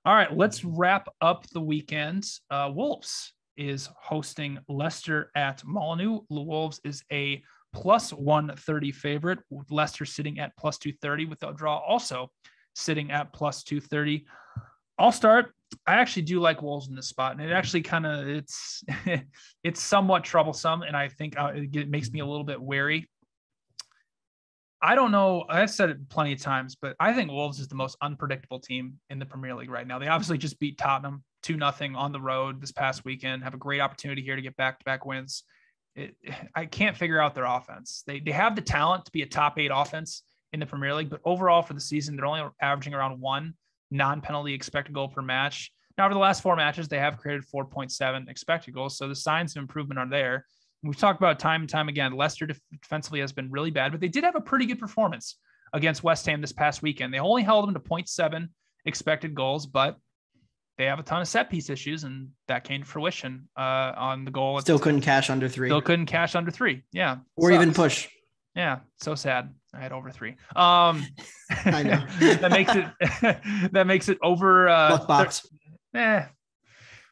All right, let's wrap up the weekend. Wolves is hosting Leicester at Molineux. Wolves is a +130 favorite, with Leicester sitting at +230, with the draw also sitting at +230. I'll start. I actually do like Wolves in this spot, and it actually it's somewhat troublesome, and I think it makes me a little bit wary. I don't know. I've said it plenty of times, but I think Wolves is the most unpredictable team in the Premier League right now. They obviously just beat Tottenham 2-0 on the road this past weekend, have a great opportunity here to get back-to-back wins. I can't figure out their offense. They have the talent to be a top 8 offense in the Premier League, but overall for the season, they're only averaging around 1 non-penalty expected goal per match. Now, over the last 4 matches, they have created 4.7 expected goals, so the signs of improvement are there. We've talked about time and time again. Leicester defensively has been really bad, but they did have a pretty good performance against West Ham this past weekend. They only held them to 0.7 expected goals, but they have a ton of set piece issues, and that came to fruition on the goal. Still couldn't cash under 3. Still couldn't cash under 3. Yeah. Or even push. Yeah. So sad. I had over 3. I know. that makes it over. Luck box.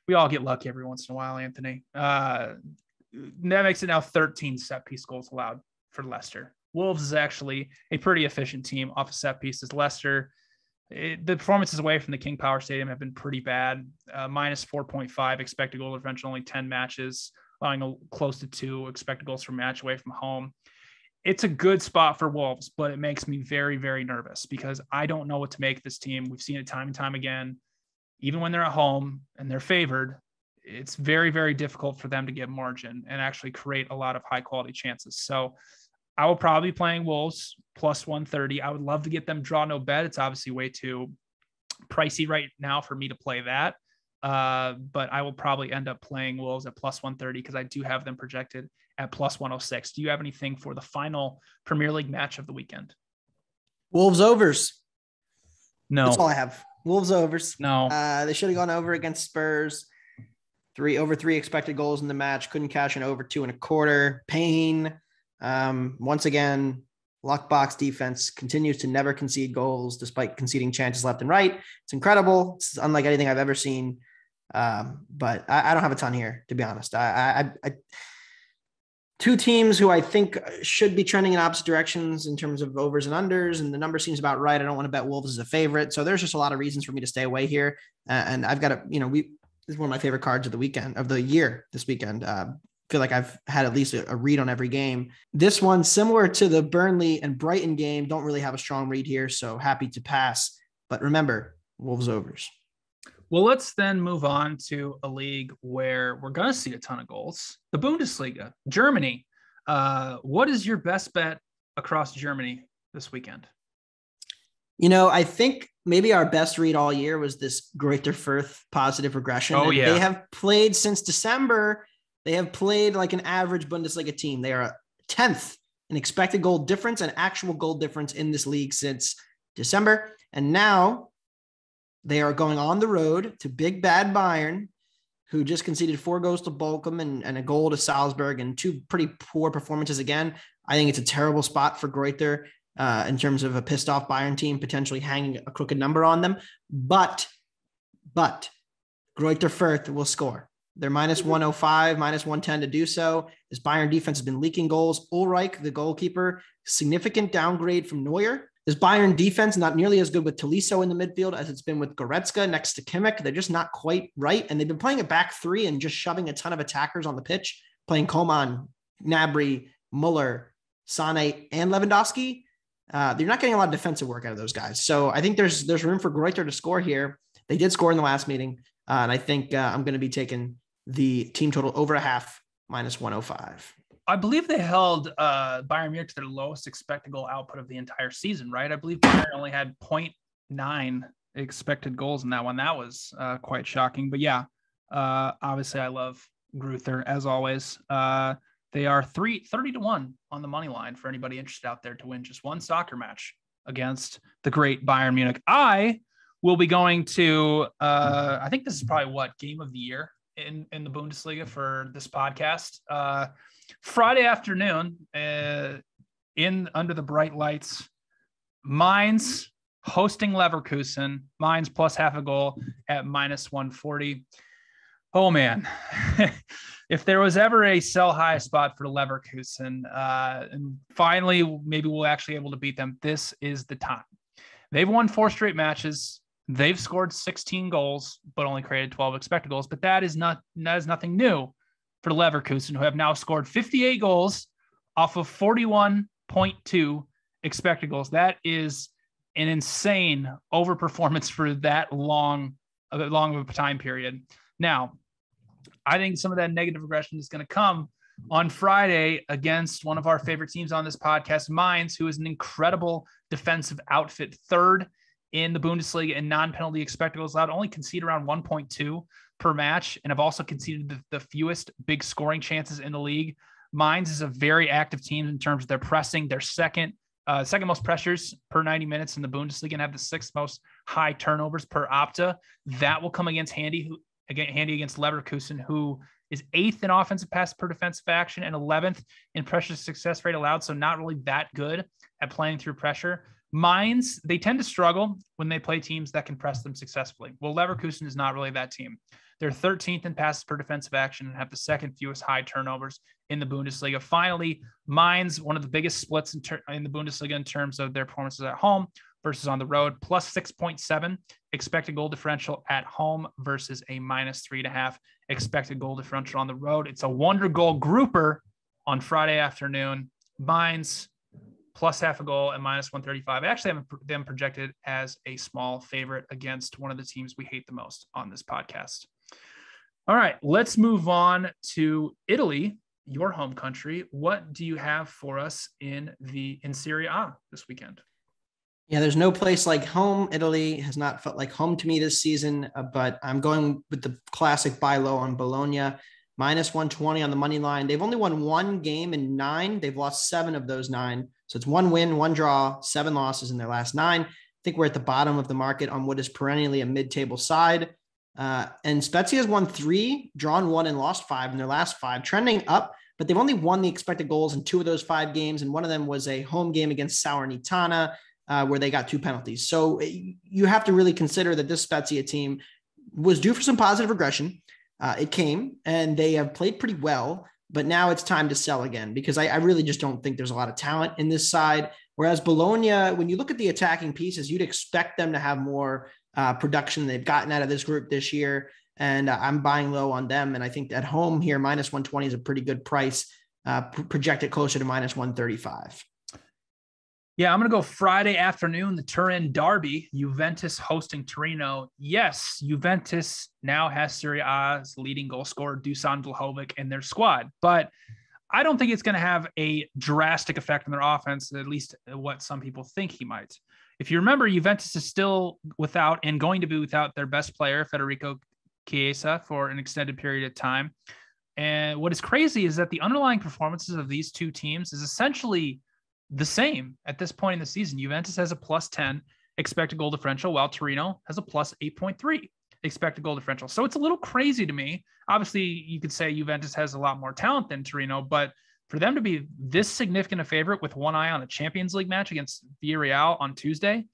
We all get lucky every once in a while, Anthony. That makes it now 13 set piece goals allowed for Leicester. Wolves is actually a pretty efficient team off of set pieces. Leicester, the performances away from the King Power Stadium have been pretty bad. Minus 4.5 expected goal differential, only 10 matches, allowing close to 2 expected goals per match away from home. It's a good spot for Wolves, but it makes me very, very nervous because I don't know what to make of this team. We've seen it time and time again. Even when they're at home and they're favored, it's very, very difficult for them to get margin and actually create a lot of high quality chances. So I will probably be playing Wolves plus 130. I would love to get them draw no bet. It's obviously way too pricey right now for me to play that. But I will probably end up playing Wolves at plus 130 because I do have them projected at plus 106. Do you have anything for the final Premier League match of the weekend? Wolves overs. No. That's all I have. Wolves overs. No. They should have gone over against Spurs. Over 3 expected goals in the match. Couldn't cash in over 2.25. Pain. Once again, luck box defense continues to never concede goals despite conceding chances left and right. It's incredible. It's unlike anything I've ever seen. But I don't have a ton here, to be honest. I two teams who I think should be trending in opposite directions in terms of overs and unders, and the number seems about right. I don't want to bet Wolves as a favorite. So there's just a lot of reasons for me to stay away here. And I've got to, this is one of my favorite cards of the year this weekend. Feel like I've had at least a read on every game. This one, similar to the Burnley and Brighton game, don't really have a strong read here, so happy to pass. But remember, Wolves overs. Well, let's then move on to a league where we're going to see a ton of goals. The Bundesliga, Germany. What is your best bet across Germany this weekend? I think maybe our best read all year was this Greuther Fürth positive regression. Oh, yeah. They have played since December. They have played like an average Bundesliga team. They are 10th in expected goal difference and actual goal difference in this league since December. And now they are going on the road to big bad Bayern, who just conceded 4 goals to Bochum and a goal to Salzburg and 2 pretty poor performances again. I think it's a terrible spot for Greuther in terms of a pissed off Bayern team potentially hanging a crooked number on them. But Greuther Fürth will score. They're minus 105, minus 110 to do so. This Bayern defense has been leaking goals. Ulreich, the goalkeeper, significant downgrade from Neuer. This Bayern defense, not nearly as good with Tolisso in the midfield as it's been with Goretzka next to Kimmich. They're just not quite right. And they've been playing a back 3 and just shoving a ton of attackers on the pitch, playing Coman, Gnabry, Muller, Sané, and Lewandowski. They're not getting a lot of defensive work out of those guys. So I think there's room for Greuther to score here. They did score in the last meeting. And I think I'm going to be taking the team total over a half, minus 105. I believe they held Bayern Munich to their lowest expected goal output of the entire season, right? I believe Bayern only had 0.9 expected goals in that one. That was quite shocking. But yeah, obviously I love Greuther as always. They are 30-1 on the money line for anybody interested out there to win just one soccer match against the great Bayern Munich. I will be going to, I think this is probably game of the year in the Bundesliga for this podcast. Friday afternoon, under the bright lights, Mainz hosting Leverkusen. Mainz plus half a goal at minus 140. Oh man, if there was ever a sell high spot for Leverkusen, and finally maybe we'll actually able to beat them, this is the time. They've won 4 straight matches. They've scored 16 goals, but only created 12 expected goals. But that is nothing new for Leverkusen, who have now scored 58 goals off of 41.2 expected goals. That is an insane overperformance for that long of a time period. Now, I think some of that negative regression is going to come on Friday against one of our favorite teams on this podcast, Mainz, who is an incredible defensive outfit, 3rd in the Bundesliga in non-penalty expected goals allowed, only concede around 1.2 per match, and have also conceded the fewest big scoring chances in the league. Mainz is a very active team in terms of their pressing. They're second most pressures per 90 minutes in the Bundesliga and have the 6th most high turnovers per Opta. That will come handy against Leverkusen, who is 8th in offensive pass per defensive action and 11th in pressure success rate allowed. So not really that good at playing through pressure. Mainz, they tend to struggle when they play teams that can press them successfully. Well, Leverkusen is not really that team. They're 13th in passes per defensive action and have the 2nd fewest high turnovers in the Bundesliga. Finally, Mainz, one of the biggest splits in the Bundesliga in terms of their performances at home versus on the road, plus 6.7 expected goal differential at home versus a minus 3.5 expected goal differential on the road. It's a Wondergoal grouper on Friday afternoon. Mainz plus half a goal and minus 135. I actually have them projected as a small favorite against one of the teams we hate the most on this podcast. All right, let's move on to Italy, your home country. What do you have for us in Serie A this weekend? Yeah, there's no place like home. Italy has not felt like home to me this season, but I'm going with the classic buy low on Bologna, minus 120 on the money line. They've only won 1 game in 9. They've lost 7 of those 9. So it's 1 win, 1 draw, 7 losses in their last 9. I think we're at the bottom of the market on what is perennially a mid-table side. And Spezia has won 3, drawn 1, and lost 5 in their last 5, trending up, but they've only won the expected goals in 2 of those 5 games. And one of them was a home game against Salernitana, where they got 2 penalties. So you have to really consider that this Spezia team was due for some positive regression. It came, and they have played pretty well, but now it's time to sell again, because I really just don't think there's a lot of talent in this side. Whereas Bologna, when you look at the attacking pieces, you'd expect them to have more production they've gotten out of this group this year. And I'm buying low on them. And I think at home here, minus 120 is a pretty good price, projected closer to minus 135. Yeah, I'm going to go Friday afternoon, the Turin derby, Juventus hosting Torino. Yes, Juventus now has Serie A's leading goal scorer, Dusan Vlahovic, in their squad. But I don't think it's going to have a drastic effect on their offense, at least what some people think he might. If you remember, Juventus is still without and going to be without their best player, Federico Chiesa, for an extended period of time. And what is crazy is that the underlying performances of these two teams is essentially the same at this point in the season. Juventus has a plus 10 expected goal differential, while Torino has a plus 8.3 expected goal differential. So it's a little crazy to me. Obviously, you could say Juventus has a lot more talent than Torino, but for them to be this significant a favorite with one eye on a Champions League match against Villarreal on Tuesday,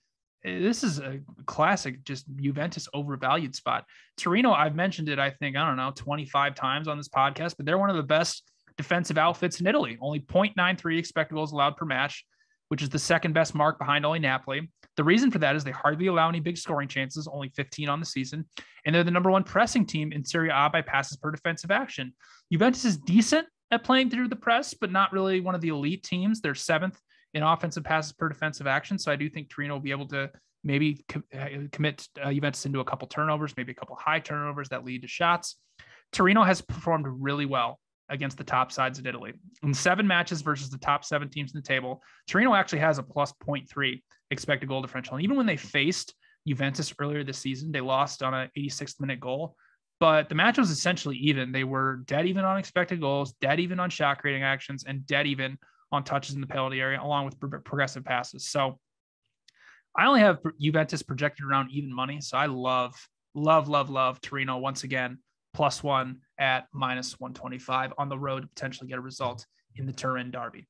this is a classic, just Juventus overvalued spot. Torino, I've mentioned it, I think, 25 times on this podcast, but they're one of the best defensive outfits in Italy. Only 0.93 expected goals allowed per match, which is the 2nd best mark behind only Napoli. The reason for that is they hardly allow any big scoring chances, only 15 on the season. And they're the number 1 pressing team in Serie A by passes per defensive action. Juventus is decent at playing through the press, but not really one of the elite teams. They're 7th in offensive passes per defensive action. So I do think Torino will be able to maybe commit Juventus into a couple turnovers, maybe a couple high turnovers that lead to shots. Torino has performed really well against the top sides in Italy. In 7 matches versus the top 7 teams in the table, Torino actually has a plus 0.3 expected goal differential. And even when they faced Juventus earlier this season, they lost on an 86th minute goal, but the match was essentially even. They were dead even on expected goals, dead even on shot creating actions, and dead even on touches in the penalty area, along with progressive passes. So I only have Juventus projected around even money. So I love Torino once again, plus 1 at minus 125 on the road to potentially get a result in the Turin derby.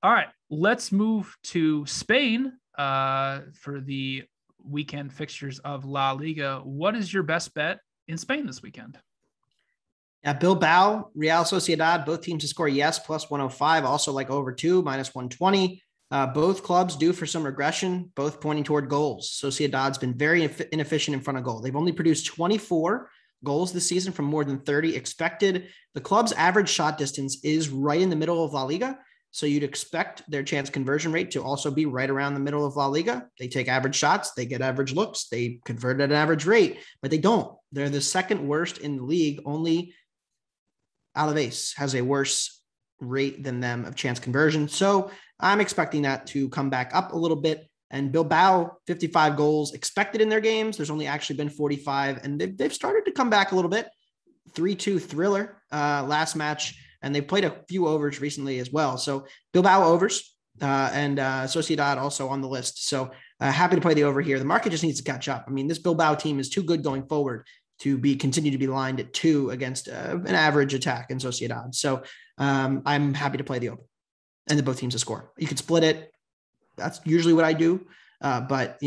All right, let's move to Spain for the weekend fixtures of La Liga. What is your best bet in Spain this weekend? Yeah, Bilbao, Real Sociedad, both teams to score yes, plus 105. Also like over 2, minus 120. Both clubs due for some regression, both pointing toward goals. Sociedad's been very inefficient in front of goal. They've only produced 24 goals this season from more than 30 expected. The club's average shot distance is right in the middle of La Liga. So you'd expect their chance conversion rate to also be right around the middle of La Liga. They take average shots, they get average looks, they convert at an average rate, but they don't. They're the 2nd worst in the league. Only Alaves has a worse rate than them of chance conversion. So I'm expecting that to come back up a little bit. And Bilbao, 55 goals expected in their games. There's only actually been 45, and they've started to come back a little bit. 3-2 thriller last match and they played a few overs recently as well. So Bilbao overs and Sociedad also on the list. So happy to play the over here. The market just needs to catch up. I mean, this Bilbao team is too good going forward to continue to be lined at 2 against an average attack in Sociedad. So I'm happy to play the over and the both teams to score. You could split it. That's usually what I do. But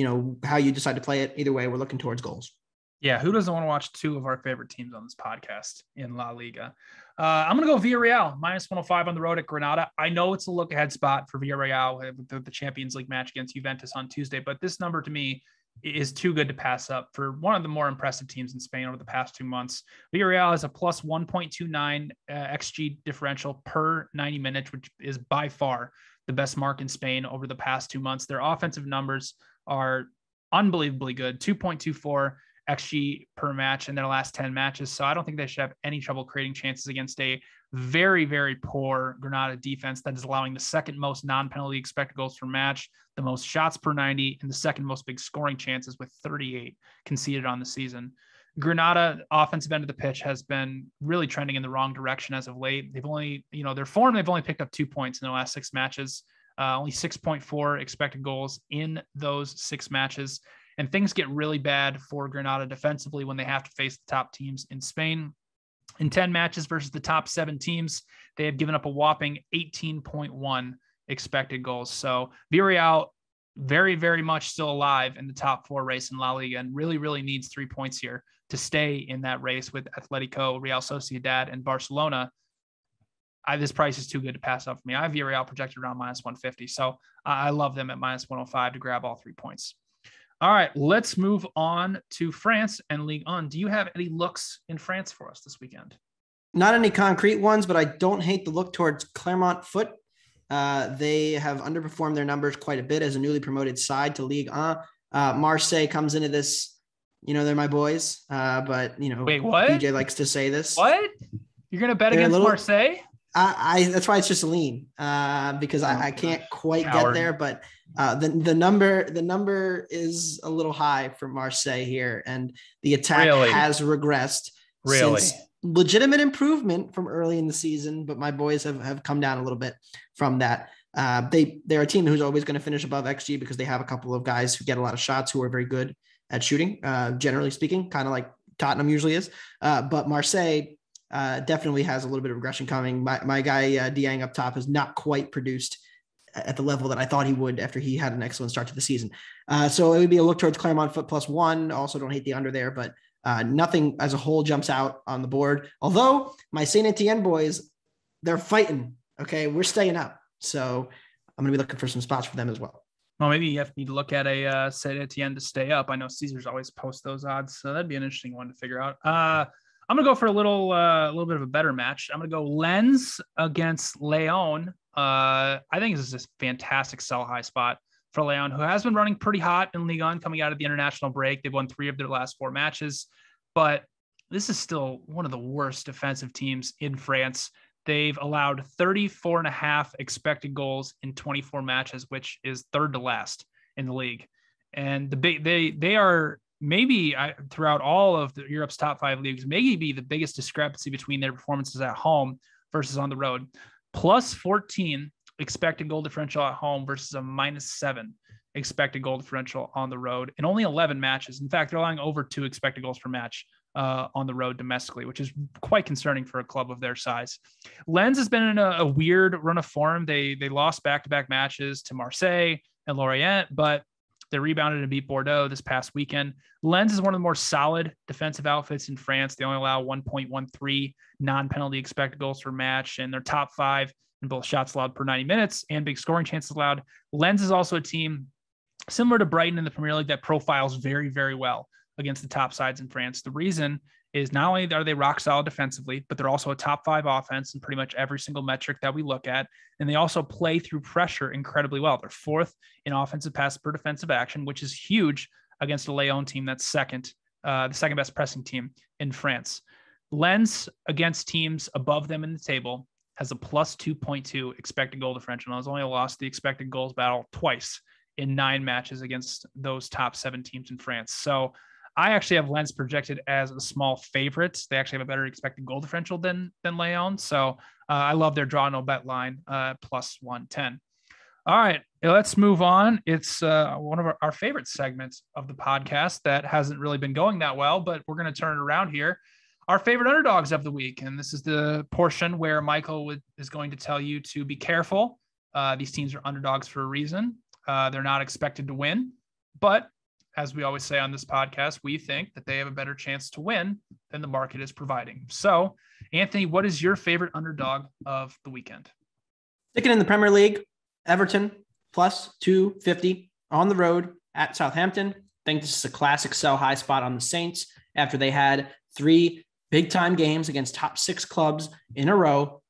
how you decide to play it, either way, we're looking towards goals. Yeah, who doesn't want to watch 2 of our favorite teams on this podcast in La Liga? I'm going to go Villarreal, -105 on the road at Granada. I know it's a look-ahead spot for Villarreal with the Champions League match against Juventus on Tuesday, but this number to me is too good to pass up for one of the more impressive teams in Spain over the past 2 months. Villarreal has a plus 1.29 XG differential per 90 minutes, which is by far the best mark in Spain over the past 2 months. Their offensive numbers are unbelievably good, 2.24 XG per match in their last 10 matches. So I don't think they should have any trouble creating chances against a very, very poor Granada defense that is allowing the second most non-penalty expected goals per match, the most shots per 90, and the second most big scoring chances with 38 conceded on the season. Granada offensive end of the pitch has been really trending in the wrong direction as of late. They've only, their form, they've only picked up 2 points in their last 6 matches, only 6.4 expected goals in those 6 matches. And things get really bad for Granada defensively when they have to face the top teams in Spain. In 10 matches versus the top 7 teams, they have given up a whopping 18.1 expected goals. So Villarreal, very, very much still alive in the top 4 race in La Liga and really, really needs 3 points here to stay in that race with Atletico, Real Sociedad, and Barcelona. This price is too good to pass up for me. I have Villarreal projected around -150. So I love them at -105 to grab all 3 points. All right, let's move on to France and Ligue 1. Do you have any looks in France for us this weekend? Not any concrete ones, but I don't hate the look towards Clermont Foot. They have underperformed their numbers quite a bit as a newly promoted side to Ligue 1. Marseille comes into this, they're my boys. But, Wait, what? DJ likes to say this. What? You're going to bet against Marseille? That's why it's just a lean because I can't quite get there, but the number is a little high for Marseille here, and the attack has regressed since legitimate improvement from early in the season, but my boys have come down a little bit from that. They're a team who's always going to finish above XG because they have a couple of guys who get a lot of shots who are very good at shooting, generally speaking, kind of like Tottenham usually is. But Marseille definitely has a little bit of regression coming. My guy Dieng up top has not quite produced at the level that I thought he would after he had an excellent start to the season. So it would be a look towards Clermont Foot +1. Also don't hate the under there, but nothing as a whole jumps out on the board. Although my Saint Etienne boys, they're fighting. Okay, we're staying up. So I'm going to be looking for some spots for them as well. Well, maybe you have to look at a Saint Etienne to stay up. I know Caesars always posts those odds, so that'd be an interesting one to figure out. I'm going to go for a little bit of a better match. I'm going to go Lens against Lyon. I think this is a fantastic sell high spot for Lyon, who has been running pretty hot in Ligue 1 coming out of the international break. They've won 3 of their last 4 matches, but this is still one of the worst defensive teams in France. They've allowed 34.5 expected goals in 24 matches, which is 3rd to last in the league. And they are maybe throughout all of Europe's top 5 leagues, maybe the biggest discrepancy between their performances at home versus on the road. +14 expected goal differential at home versus a -7 expected goal differential on the road in only 11 matches. In fact, they're allowing over 2 expected goals per match on the road domestically, which is quite concerning for a club of their size. Lens has been in a weird run of form. They lost back-to-back matches to Marseille and Lorient, but they rebounded and beat Bordeaux this past weekend. Lens is one of the more solid defensive outfits in France. They only allow 1.13 non-penalty expected goals per match, and they're top 5 in both shots allowed per 90 minutes and big scoring chances allowed. Lens is also a team similar to Brighton in the Premier League that profiles very, very well against the top sides in France. The reason is not only are they rock solid defensively, but they're also a top 5 offense in pretty much every single metric that we look at. And they also play through pressure incredibly well. They're 4th in offensive pass per defensive action, which is huge against a Lyon team that's the second best pressing team in France. Lens against teams above them in the table has a +2.2 expected goal differential and has only lost the expected goals battle twice in 9 matches against those top 7 teams in France. So I actually have Lens projected as a small favorite. They actually have a better expected goal differential than Leon. So I love their draw no bet line, plus 110. All right, let's move on. It's one of our favorite segments of the podcast that hasn't really been going that well, but we're going to turn it around here. Our favorite underdogs of the week. And this is the portion where Michael is going to tell you to be careful. These teams are underdogs for a reason. They're not expected to win, but as we always say on this podcast, we think that they have a better chance to win than the market is providing. So, Anthony, what is your favorite underdog of the weekend? Sticking in the Premier League, Everton plus 250 on the road at Southampton. I think this is a classic sell high spot on the Saints after they had 3 big time games against top 6 clubs in a row.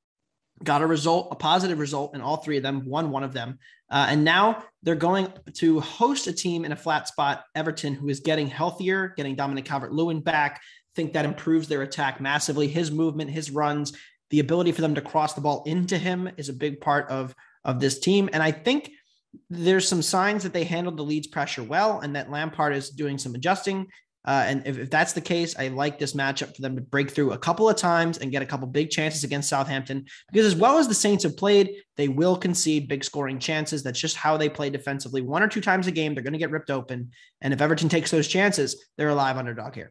Got a positive result in all 3 of them, won one of them. And now they're going to host a team in a flat spot, Everton, who is getting healthier, getting Dominic Calvert-Lewin back. I think that improves their attack massively. His movement, his runs, the ability for them to cross the ball into him is a big part of this team. And I think there's some signs that they handled the Leeds pressure well and that Lampard is doing some adjusting. And if that's the case, I like this matchup for them to break through a couple of times and get a couple big chances against Southampton, because as well as the Saints have played, they will concede big scoring chances. That's just how they play defensively. 1 or 2 times a game, they're going to get ripped open. And if Everton takes those chances, they're a live underdog here.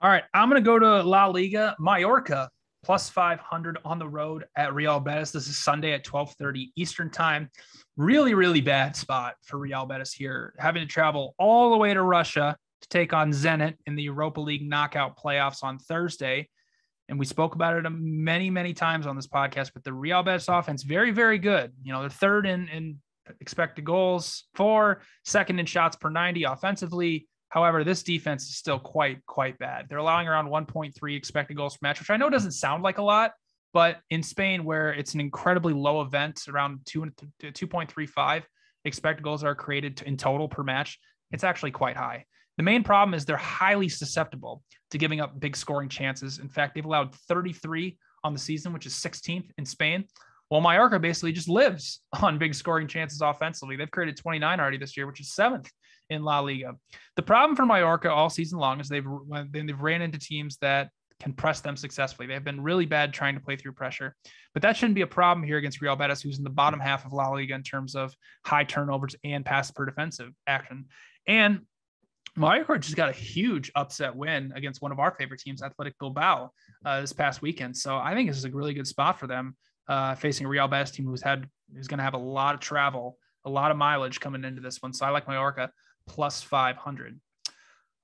All right, I'm going to go to La Liga. Mallorca plus 500 on the road at Real Betis. This is Sunday at 12:30 Eastern time. Really, really bad spot for Real Betis here, having to travel all the way to Russia to take on Zenit in the Europa League knockout playoffs on Thursday. And we spoke about it many, many times on this podcast, but the Real Betis offense, very, very good. You know, they're third in expected goals, 4, second in shots per 90 offensively. However, this defense is still quite bad. They're allowing around 1.3 expected goals per match, which I know doesn't sound like a lot, but in Spain, where it's an incredibly low event, around 2.35 expected goals are created in total per match, it's actually quite high. The main problem is they're highly susceptible to giving up big scoring chances. In fact, they've allowed 33 on the season, which is 16th in Spain. Well, Mallorca basically just lives on big scoring chances offensively. They've created 29 already this year, which is 7th in La Liga. The problem for Mallorca all season long is they've ran into teams that can press them successfully. They've been really bad trying to play through pressure, but that shouldn't be a problem here against Real Betis, who's in the bottom half of La Liga in terms of high turnovers and pass per defensive action. And Mallorca just got a huge upset win against one of our favorite teams, Athletic Bilbao, this past weekend. So I think this is a really good spot for them, facing a Real Betis team who's going to have a lot of travel, a lot of mileage coming into this one. So I like Mallorca plus 500.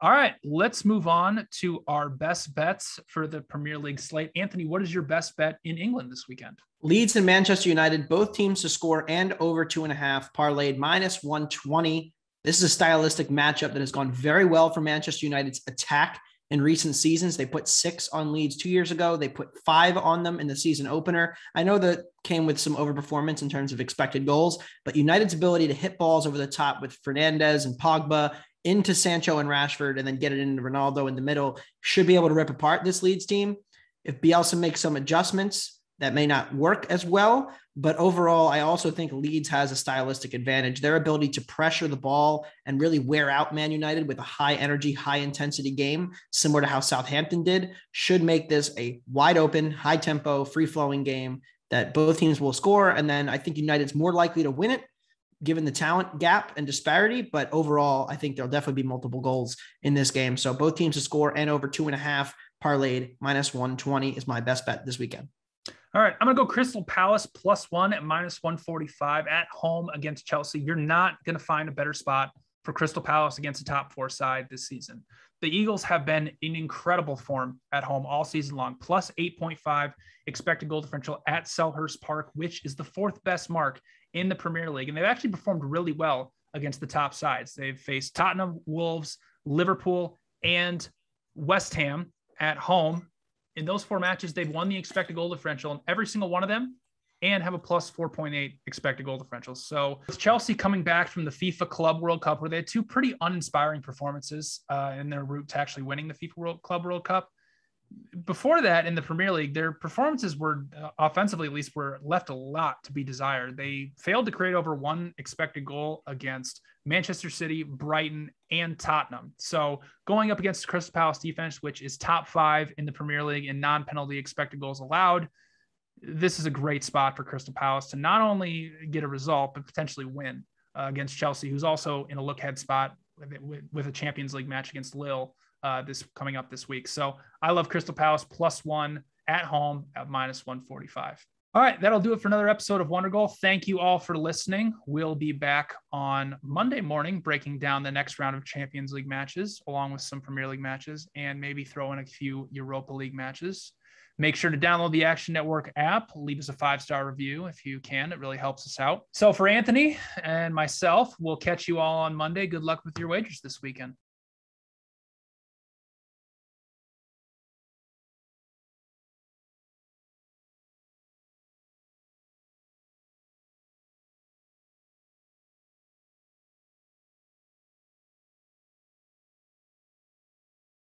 All right, let's move on to our best bets for the Premier League slate. Anthony, what is your best bet in England this weekend? Leeds and Manchester United, both teams to score and over 2.5, parlayed minus 120. This is a stylistic matchup that has gone very well for Manchester United's attack in recent seasons. They put 6 on Leeds 2 years ago. They put 5 on them in the season opener. I know that came with some overperformance in terms of expected goals, but United's ability to hit balls over the top with Fernandes and Pogba into Sancho and Rashford and then get it into Ronaldo in the middle should be able to rip apart this Leeds team. If Bielsa makes some adjustments, that may not work as well, but overall, I also think Leeds has a stylistic advantage. Their ability to pressure the ball and really wear out Man United with a high energy, high intensity game, similar to how Southampton did, should make this a wide open, high tempo, free flowing game that both teams will score. And then I think United's more likely to win it given the talent gap and disparity, but overall, I think there'll definitely be multiple goals in this game. So both teams to score and over 2.5 parlayed minus 120 is my best bet this weekend. All right, I'm going to go Crystal Palace +1 at minus 145 at home against Chelsea. You're not going to find a better spot for Crystal Palace against a top 4 side this season. The Eagles have been in incredible form at home all season long, plus 8.5 expected goal differential at Selhurst Park, which is the 4th best mark in the Premier League. And they've actually performed really well against the top sides. They've faced Tottenham, Wolves, Liverpool, and West Ham at home. In those 4 matches, they've won the expected goal differential in every single one of them and have a plus 4.8 expected goal differential. So with Chelsea coming back from the FIFA Club World Cup, where they had 2 pretty uninspiring performances in their route to actually winning the FIFA Club World Cup. Before that, in the Premier League, their performances were, offensively at least, were left a lot to be desired. They failed to create over 1 expected goal against Manchester City, Brighton, and Tottenham. So going up against the Crystal Palace defense, which is top 5 in the Premier League in non-penalty expected goals allowed, this is a great spot for Crystal Palace to not only get a result, but potentially win against Chelsea, who's also in a look-ahead spot with a Champions League match against Lille this coming up this week. So I love Crystal Palace +1 at home at -145. All right, that'll do it for another episode of Wondergoal. Thank you all for listening. We'll be back on Monday morning, breaking down the next round of Champions League matches, along with some Premier League matches, and maybe throw in a few Europa League matches. Make sure to download the Action Network app. Leave us a 5-star review if you can. It really helps us out. So for Anthony and myself, we'll catch you all on Monday. Good luck with your wagers this weekend.